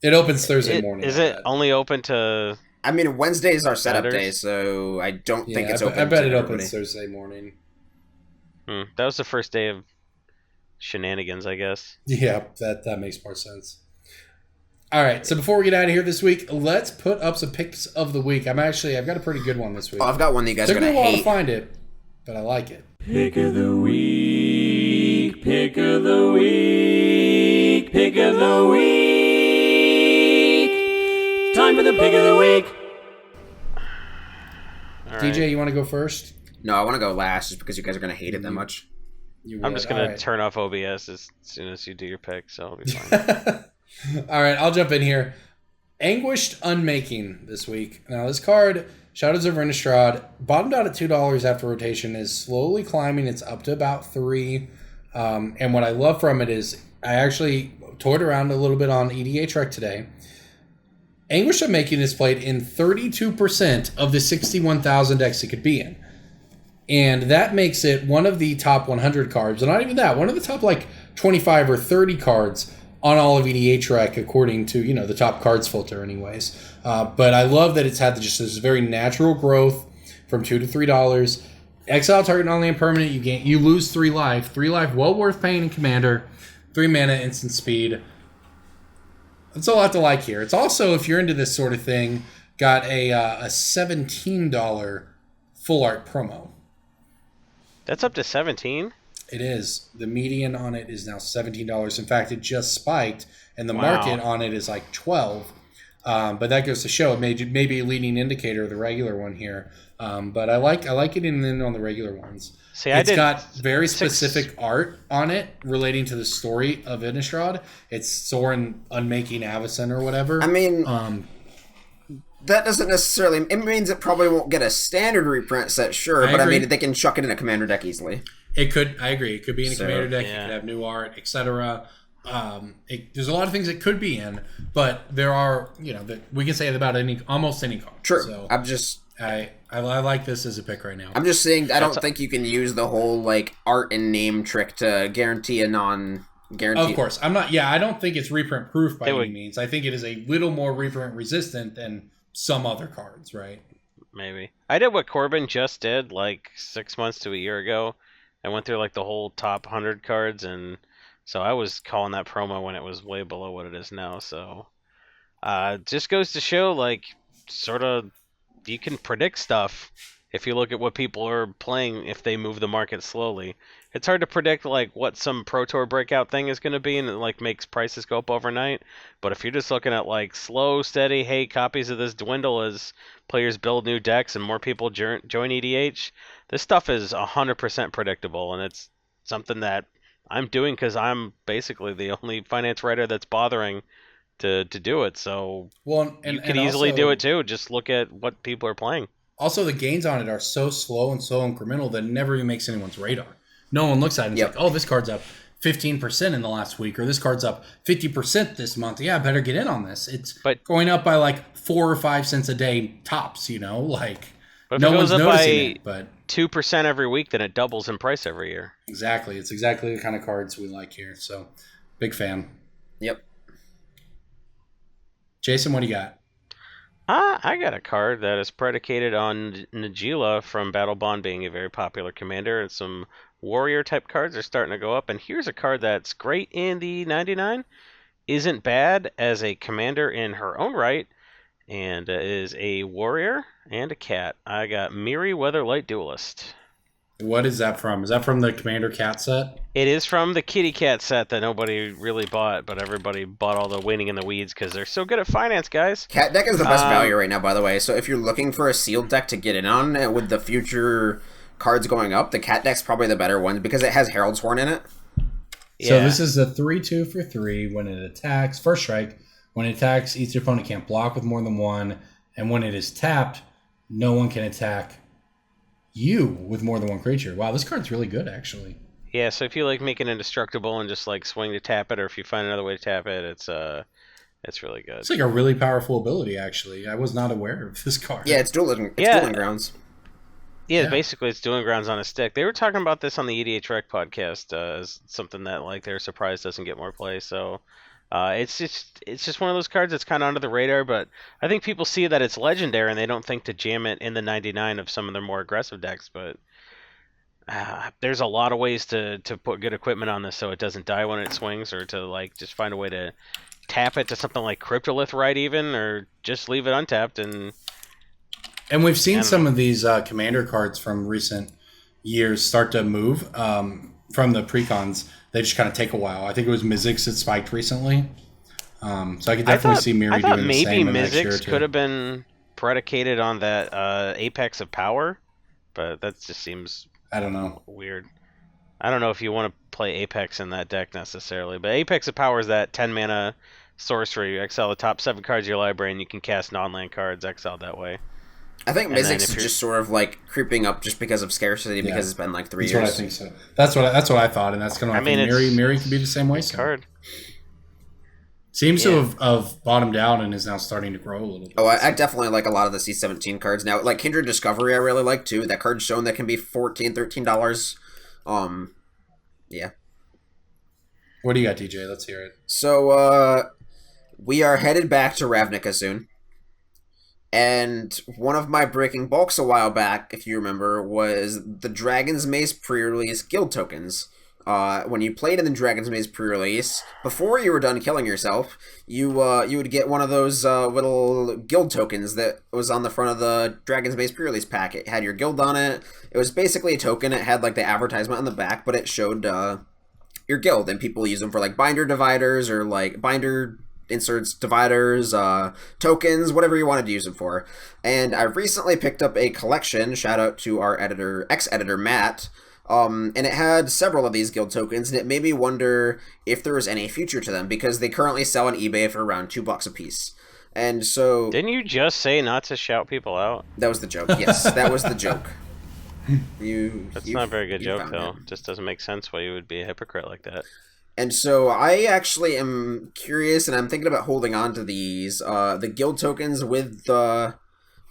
[SPEAKER 1] It opens Thursday morning.
[SPEAKER 2] Is it only open to...
[SPEAKER 3] I mean, Wednesday is our setup
[SPEAKER 2] Vendors?
[SPEAKER 3] day, so I don't think it's
[SPEAKER 1] I
[SPEAKER 3] open.
[SPEAKER 1] bet
[SPEAKER 3] to
[SPEAKER 1] it
[SPEAKER 3] everybody.
[SPEAKER 1] opens Thursday morning.
[SPEAKER 2] That was the first day of shenanigans, I guess.
[SPEAKER 1] Yeah, that makes more sense. All right, so before we get out of here this week, let's put up some picks of the week. I've got a pretty good one this week.
[SPEAKER 3] Oh, I've got one that you guys are
[SPEAKER 1] Took
[SPEAKER 3] going
[SPEAKER 1] me a
[SPEAKER 3] to
[SPEAKER 1] while to
[SPEAKER 3] hate.
[SPEAKER 1] find it, but I like it.
[SPEAKER 5] Pick of the week, pick of the week, pick of the week. Time for the pick of the week.
[SPEAKER 2] All
[SPEAKER 1] DJ,
[SPEAKER 2] right.
[SPEAKER 1] you want to go first?
[SPEAKER 3] No, I want to go last just because you guys are going to hate it that much.
[SPEAKER 1] You
[SPEAKER 2] I'm
[SPEAKER 1] would.
[SPEAKER 2] just going to
[SPEAKER 1] All right.
[SPEAKER 2] turn off OBS as soon as you do your pick, so it'll be fine.
[SPEAKER 1] All right, I'll jump in here. Anguished Unmaking this week. Now, this card, Shadows of Innistrad, bottomed out at $2 after rotation, is slowly climbing. It's up to about $3. And what I love from it is I actually toyed around a little bit on EDH Rec today. Anguished Unmaking is played in 32% of the 61,000 decks it could be in. And that makes it one of the top 100 cards, and not even that, one of the top like 25 or 30 cards on all of EDH Rec, according to, the top cards filter anyways. But I love that it's had just this very natural growth from $2 to $3. Exile target non-land permanent, you lose 3 life. 3 life, well worth paying in Commander. 3 mana, instant speed. That's a lot to like here. It's also, if you're into this sort of thing, got a $17 full art promo.
[SPEAKER 2] That's up to 17?
[SPEAKER 1] It is. The median on it is now $17. In fact, it just spiked, and the
[SPEAKER 2] Wow.
[SPEAKER 1] market on it is like $12. But that goes to show it may be a leading indicator of the regular one here. But I like it in on the regular ones.
[SPEAKER 2] See,
[SPEAKER 1] It's got very specific art on it relating to the story of Innistrad. It's Sorin unmaking Avacyn or whatever.
[SPEAKER 3] I mean, that doesn't necessarily... It means it probably won't get a standard reprint set, sure, but
[SPEAKER 1] agree.
[SPEAKER 3] I mean, they can chuck it in a commander deck easily.
[SPEAKER 1] It could. I agree. It could be in a
[SPEAKER 3] So,
[SPEAKER 1] commander deck.
[SPEAKER 2] yeah.
[SPEAKER 1] It could have new art, etc. There's a lot of things it could be in, but there are, that we can say it about almost any card.
[SPEAKER 3] True.
[SPEAKER 1] So
[SPEAKER 3] I
[SPEAKER 1] like this as a pick right now.
[SPEAKER 3] I'm just saying, I don't think you can use the whole, like, art and name trick to guarantee a non-guarantee.
[SPEAKER 1] Of course, I'm not. Yeah, I don't think it's reprint proof by
[SPEAKER 2] It
[SPEAKER 1] any
[SPEAKER 2] would-
[SPEAKER 1] means. I think it is a little more reprint resistant than some other cards, right?
[SPEAKER 2] Maybe. I did what Corbin just did like 6 months to a year ago. I went through like the whole top 100 cards, and so I was calling that promo when it was way below what it is now. So just goes to show, like, sort of, you can predict stuff if you look at what people are playing if they move the market slowly. It's hard to predict like what some Pro Tour breakout thing is going to be, and it like makes prices go up overnight. But if you're just looking at like slow, steady, hey, copies of this dwindle as players build new decks and more people join EDH, this stuff is 100% predictable, and it's something that I'm doing because I'm basically the only finance writer that's bothering to do it. So
[SPEAKER 1] Well,
[SPEAKER 2] you could easily do it too. Just look at what people are playing.
[SPEAKER 1] Also, the gains on it are so slow and so incremental that it never even makes anyone's radar. No one looks at it and is like, oh, this card's up 15% in the last week, or this card's up 50% this month. Yeah, I better get in on this. It's going up by like 4 or 5 cents a day tops, like
[SPEAKER 2] But if
[SPEAKER 1] no
[SPEAKER 2] it
[SPEAKER 1] one's
[SPEAKER 2] goes up
[SPEAKER 1] noticing
[SPEAKER 2] by
[SPEAKER 1] it. But
[SPEAKER 2] 2% every week, then it doubles in price every year.
[SPEAKER 1] exactly. It's exactly the kind of cards we like here. So, big fan.
[SPEAKER 3] Yep.
[SPEAKER 1] Jason, what do you got?
[SPEAKER 2] I got a card that is predicated on Najila from Battle Bond being a very popular commander, and some warrior type cards are starting to go up. And here's a card that's great in the 99, isn't bad as a commander in her own right, and is a warrior and a cat. I got Miri Weatherlight Duelist.
[SPEAKER 1] What is that from? Is that from the Commander Cat set?
[SPEAKER 2] It is from the Kitty Cat set that nobody really bought, but everybody bought all the Waiting in the Weeds because they're so good at finance, guys.
[SPEAKER 3] Cat deck is the best value right now, by the way. So if you're looking for a sealed deck to get in on with the future cards going up, the cat deck's probably the better one because it has Herald's Horn in it.
[SPEAKER 1] So this is a 3/2 for 3. When it attacks, first strike. When it attacks, each opponent can't block with more than one. And when it is tapped, no one can attack you with more than one creature. Wow, this card's really good, actually.
[SPEAKER 2] Yeah, so if you like make it indestructible and just like swing to tap it, or if you find another way to tap it, it's really good.
[SPEAKER 1] It's like a really powerful ability, actually. I was not aware of this card.
[SPEAKER 3] Yeah, it's dueling grounds.
[SPEAKER 2] Yeah, basically it's Dueling Grounds on a stick. They were talking about this on the EDH Rec podcast as something that like they're surprised doesn't get more play. So it's just one of those cards that's kind of under the radar. But I think people see that it's legendary and they don't think to jam it in the 99 of some of their more aggressive decks. But there's a lot of ways to put good equipment on this so it doesn't die when it swings, or to like just find a way to tap it to something like Cryptolith, right? Even, or just leave it untapped.
[SPEAKER 1] And we've seen some of these commander cards from recent years start to move from the precons. They just kind of take a while. I think it was Mizzix that spiked recently. So I could definitely see Miri doing the same.
[SPEAKER 2] Maybe Mizzix could have been predicated on that Apex of Power, but that just seems,
[SPEAKER 1] I don't know,
[SPEAKER 2] weird. I don't know if you want to play Apex in that deck necessarily, but Apex of Power is that 10 mana sorcery. You exile the top 7 cards of your library, and you can cast non-land cards exiled that way.
[SPEAKER 3] I think Mizzix is just sort of like creeping up just because of scarcity, because it's been like 3 years.
[SPEAKER 1] That's what I think so. That's what I thought, and that's kind of like Miri could be the same way.
[SPEAKER 2] So. Card.
[SPEAKER 1] Seems to have bottomed out and is now starting to grow a little bit.
[SPEAKER 3] Oh, I definitely like a lot of the C17 cards now. Like Kindred Discovery, I really like too. That card's shown that can be $14, $13. Yeah.
[SPEAKER 1] What do you got, DJ? Let's hear it.
[SPEAKER 3] So, we are headed back to Ravnica soon. And one of my breaking bulks a while back, if you remember, was the Dragon's Maze pre-release guild tokens. When you played in the Dragon's Maze pre-release, before you were done killing yourself, you would get one of those little guild tokens that was on the front of the Dragon's Maze pre-release pack. It had your guild on it. It was basically a token. It had like the advertisement on the back, but it showed your guild, and people use them for like binder dividers or like binder inserts, dividers, tokens, whatever you wanted to use them for. And I recently picked up a collection, shout out to our ex-editor Matt, and it had several of these guild tokens, and it made me wonder if there was any future to them, because they currently sell on eBay for around $2 a piece. And so...
[SPEAKER 2] Didn't you just say not to shout people out?
[SPEAKER 3] That was the joke, yes. That was the joke.
[SPEAKER 2] That's not a very good joke, though. It just doesn't make sense why you would be a hypocrite like that.
[SPEAKER 3] And so I actually am curious, and I'm thinking about holding on to these, the guild tokens with the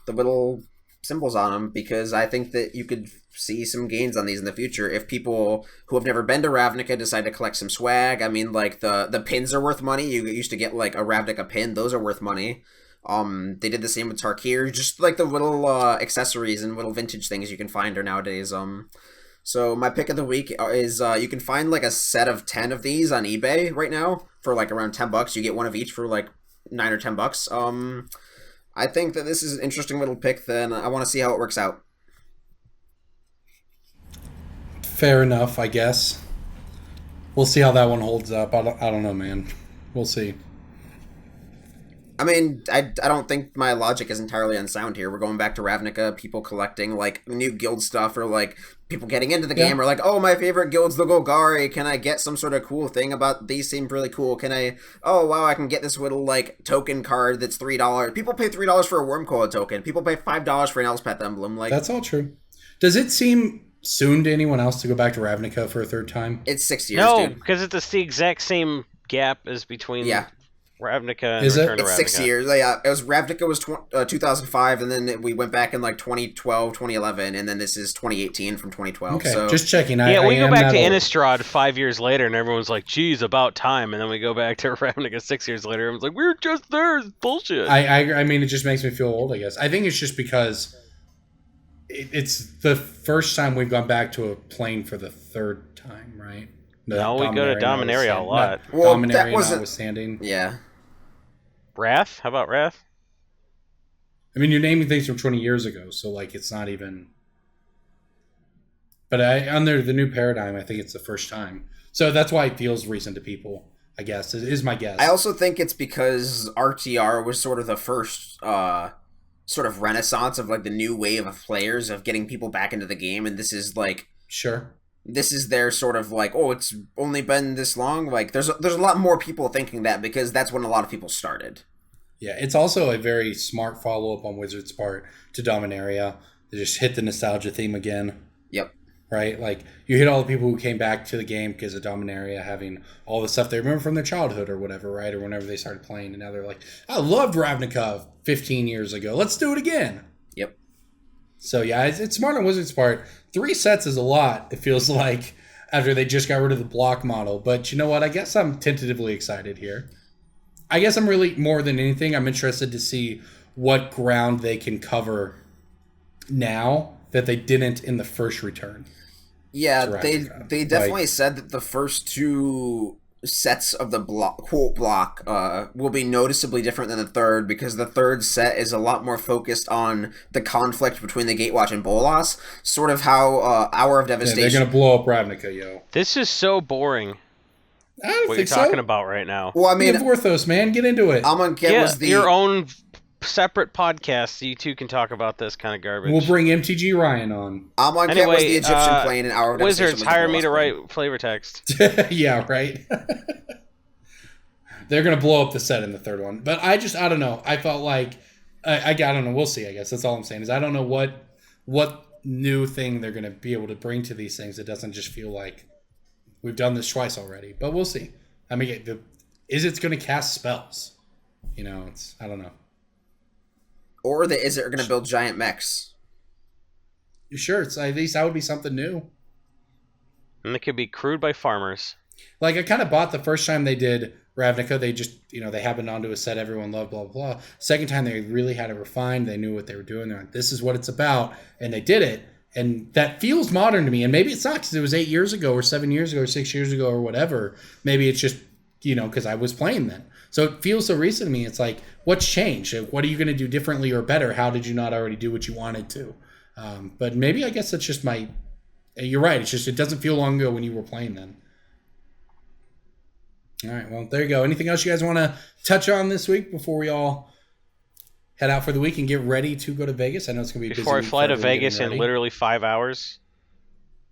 [SPEAKER 3] little symbols on them, because I think that you could see some gains on these in the future if people who have never been to Ravnica decide to collect some swag. I mean, like, the pins are worth money. You used to get, like, a Ravnica pin. Those are worth money. They did the same with Tarkir. Just, like, the little accessories and little vintage things you can find are nowadays, So my pick of the week is you can find like a set of 10 of these on eBay right now for like around $10. You get one of each for like $9 or $10. I think that this is an interesting little pick. Then I want to see how it works out.
[SPEAKER 1] Fair enough, I guess. We'll see how that one holds up. I don't know, man. We'll see.
[SPEAKER 3] I mean, I don't think my logic is entirely unsound here. We're going back to Ravnica, people collecting, like, new guild stuff, or, like, people getting into the game, or, like, oh, my favorite guild's the Golgari. Can I get some sort of cool thing about these? Seem really cool. Can I, oh, wow, I can get this little, like, token card that's $3. People pay $3 for a Wormcoil token. People pay $5 for an Elspeth emblem. Like,
[SPEAKER 1] that's all true. Does it seem soon to anyone else to go back to Ravnica for a third time?
[SPEAKER 3] It's 6 years,
[SPEAKER 2] no,
[SPEAKER 3] dude.
[SPEAKER 2] because it's the exact same gap as between...
[SPEAKER 3] Yeah.
[SPEAKER 2] Ravnica and
[SPEAKER 1] Is it?
[SPEAKER 2] Return to
[SPEAKER 3] It's
[SPEAKER 2] Ravnica.
[SPEAKER 3] 6 years. Yeah, it was Ravnica was 2005, and then we went back in like 2012, 2011, and then this is 2018 from 2012.
[SPEAKER 1] Okay,
[SPEAKER 3] so
[SPEAKER 1] just checking.
[SPEAKER 2] We go back to Innistrad 5 years later, and everyone's like, "Geez, about time." And then we go back to Ravnica 6 years later, and everyone's like, "We're just there." It's bullshit.
[SPEAKER 1] I mean, it just makes me feel old. I guess. I think it's just because it's the first time we've gone back to a plane for the third time, right?
[SPEAKER 2] No, we go to Dominaria a lot.
[SPEAKER 3] Well,
[SPEAKER 1] Dominaria
[SPEAKER 3] that wasn't
[SPEAKER 1] notwithstanding.
[SPEAKER 3] Yeah.
[SPEAKER 2] Wrath? How about Wrath?
[SPEAKER 1] I mean, you're naming things from 20 years ago, so like it's not even. But under the new paradigm, I think it's the first time, so that's why it feels recent to people. I guess is my guess.
[SPEAKER 3] I also think it's because RTR was sort of the first sort of renaissance of like the new wave of players of getting people back into the game, and this is like
[SPEAKER 1] sure.
[SPEAKER 3] this is their sort of like, oh, it's only been this long. Like, there's a lot more people thinking that because that's when a lot of people started.
[SPEAKER 1] Yeah, it's also a very smart follow-up on Wizards' part to Dominaria. They just hit the nostalgia theme again.
[SPEAKER 3] Yep.
[SPEAKER 1] Right? Like, you hit all the people who came back to the game because of Dominaria having all the stuff they remember from their childhood or whatever, right? Or whenever they started playing. And now they're like, I loved Ravnica 15 years ago. Let's do it again.
[SPEAKER 3] Yep.
[SPEAKER 1] So, yeah, it's smart on Wizards' part. 3 sets is a lot, it feels like, after they just got rid of the block model. But you know what? I guess I'm tentatively excited here. I guess I'm really, more than anything, I'm interested to see what ground they can cover now that they didn't in the first return.
[SPEAKER 3] Yeah, they definitely said that the first 2 sets of the quote block will be noticeably different than the third, because the third set is a lot more focused on the conflict between the Gatewatch and Bolas, sort of how Hour of Devastation...
[SPEAKER 1] Yeah, they're going to blow up Ravnica, yo.
[SPEAKER 2] This is so boring.
[SPEAKER 1] I don't
[SPEAKER 2] what
[SPEAKER 1] think
[SPEAKER 2] you're talking about right now.
[SPEAKER 3] Well, I mean,
[SPEAKER 1] Vorthos, man, get into it.
[SPEAKER 3] Amonkhet was
[SPEAKER 2] your own separate podcast, so you two can talk about this kind of garbage.
[SPEAKER 1] We'll bring MTG Ryan on.
[SPEAKER 3] Amonkhet was the Egyptian plane, and Hour of Devastation
[SPEAKER 2] Wizards,
[SPEAKER 3] was the
[SPEAKER 2] hire me
[SPEAKER 3] Bolas
[SPEAKER 2] to
[SPEAKER 3] plane.
[SPEAKER 2] write flavor text.
[SPEAKER 1] Yeah, right. They're going to blow up the set in the third one. But I don't know. I felt like, I don't know. We'll see, I guess. That's all I'm saying is I don't know what new thing they're going to be able to bring to these things. It doesn't just feel like we've done this twice already. But we'll see. I mean, is it going to cast spells? You know, I don't know.
[SPEAKER 3] Or is it going to build giant mechs?
[SPEAKER 1] Sure, at least that would be something new.
[SPEAKER 2] And they could be crewed by farmers.
[SPEAKER 1] Like, I kind of bought the first time they did Ravnica. They just, they happened onto a set everyone loved, blah, blah, blah. Second time, they really had it refined. They knew what they were doing. They're like, this is what it's about. And they did it. And that feels modern to me. And maybe it's not because it was 8 years ago or 7 years ago or 6 years ago or whatever. Maybe it's just, because I was playing then. So it feels so recent to me. It's like, what's changed? What are you going to do differently or better? How did you not already do what you wanted to? But maybe I guess that's just you're right. It's just, it doesn't feel long ago when you were playing then. All right. Well, there you go. Anything else you guys want to touch on this week before we all head out for the week and get ready to go to Vegas? I know it's going to be busy.
[SPEAKER 2] Before I fly to Vegas in literally 5 hours.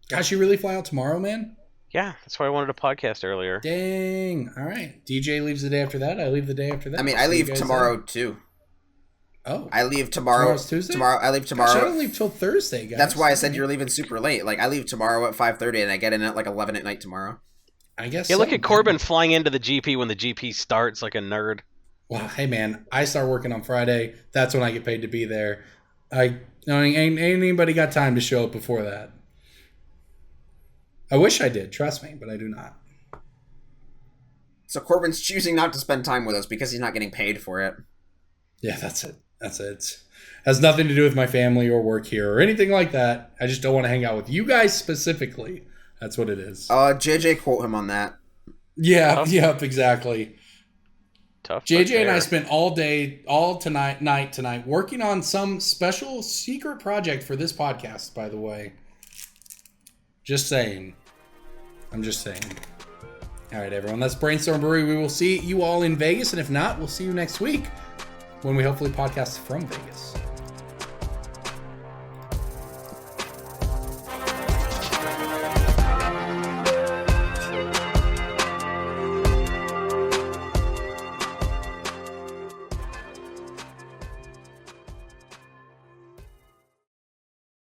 [SPEAKER 1] Gosh, you really fly out tomorrow, man?
[SPEAKER 2] Yeah, that's why I wanted a podcast earlier.
[SPEAKER 1] Dang. All right. DJ leaves the day after that. I leave the day after that.
[SPEAKER 3] I mean, I leave tomorrow, too.
[SPEAKER 1] Oh.
[SPEAKER 3] I leave tomorrow.
[SPEAKER 1] Tomorrow's Tuesday?
[SPEAKER 3] I leave tomorrow.
[SPEAKER 1] Gosh, I don't leave till Thursday, guys.
[SPEAKER 3] That's why I said you're leaving super late. Like, I leave tomorrow at 5:30, and I get in at, 11 at night tomorrow.
[SPEAKER 1] I guess
[SPEAKER 2] Yeah, look at Corbin flying into the GP when the GP starts like a nerd.
[SPEAKER 1] Well, hey, man, I start working on Friday. That's when I get paid to be there. Ain't anybody got time to show up before that. I wish I did, trust me, but I do not.
[SPEAKER 3] So Corbin's choosing not to spend time with us because he's not getting paid for it.
[SPEAKER 1] Yeah, that's it. It has nothing to do with my family or work here or anything like that. I just don't want to hang out with you guys specifically. That's what it is.
[SPEAKER 3] JJ quote him on that.
[SPEAKER 1] Yeah, yep, exactly.
[SPEAKER 2] Tough.
[SPEAKER 1] JJ and I spent all night tonight working on some special secret project for this podcast, by the way. Just saying. I'm just saying. All right, everyone. That's Brainstorm Brewery. We will see you all in Vegas, and if not, we'll see you next week when we hopefully podcast from Vegas.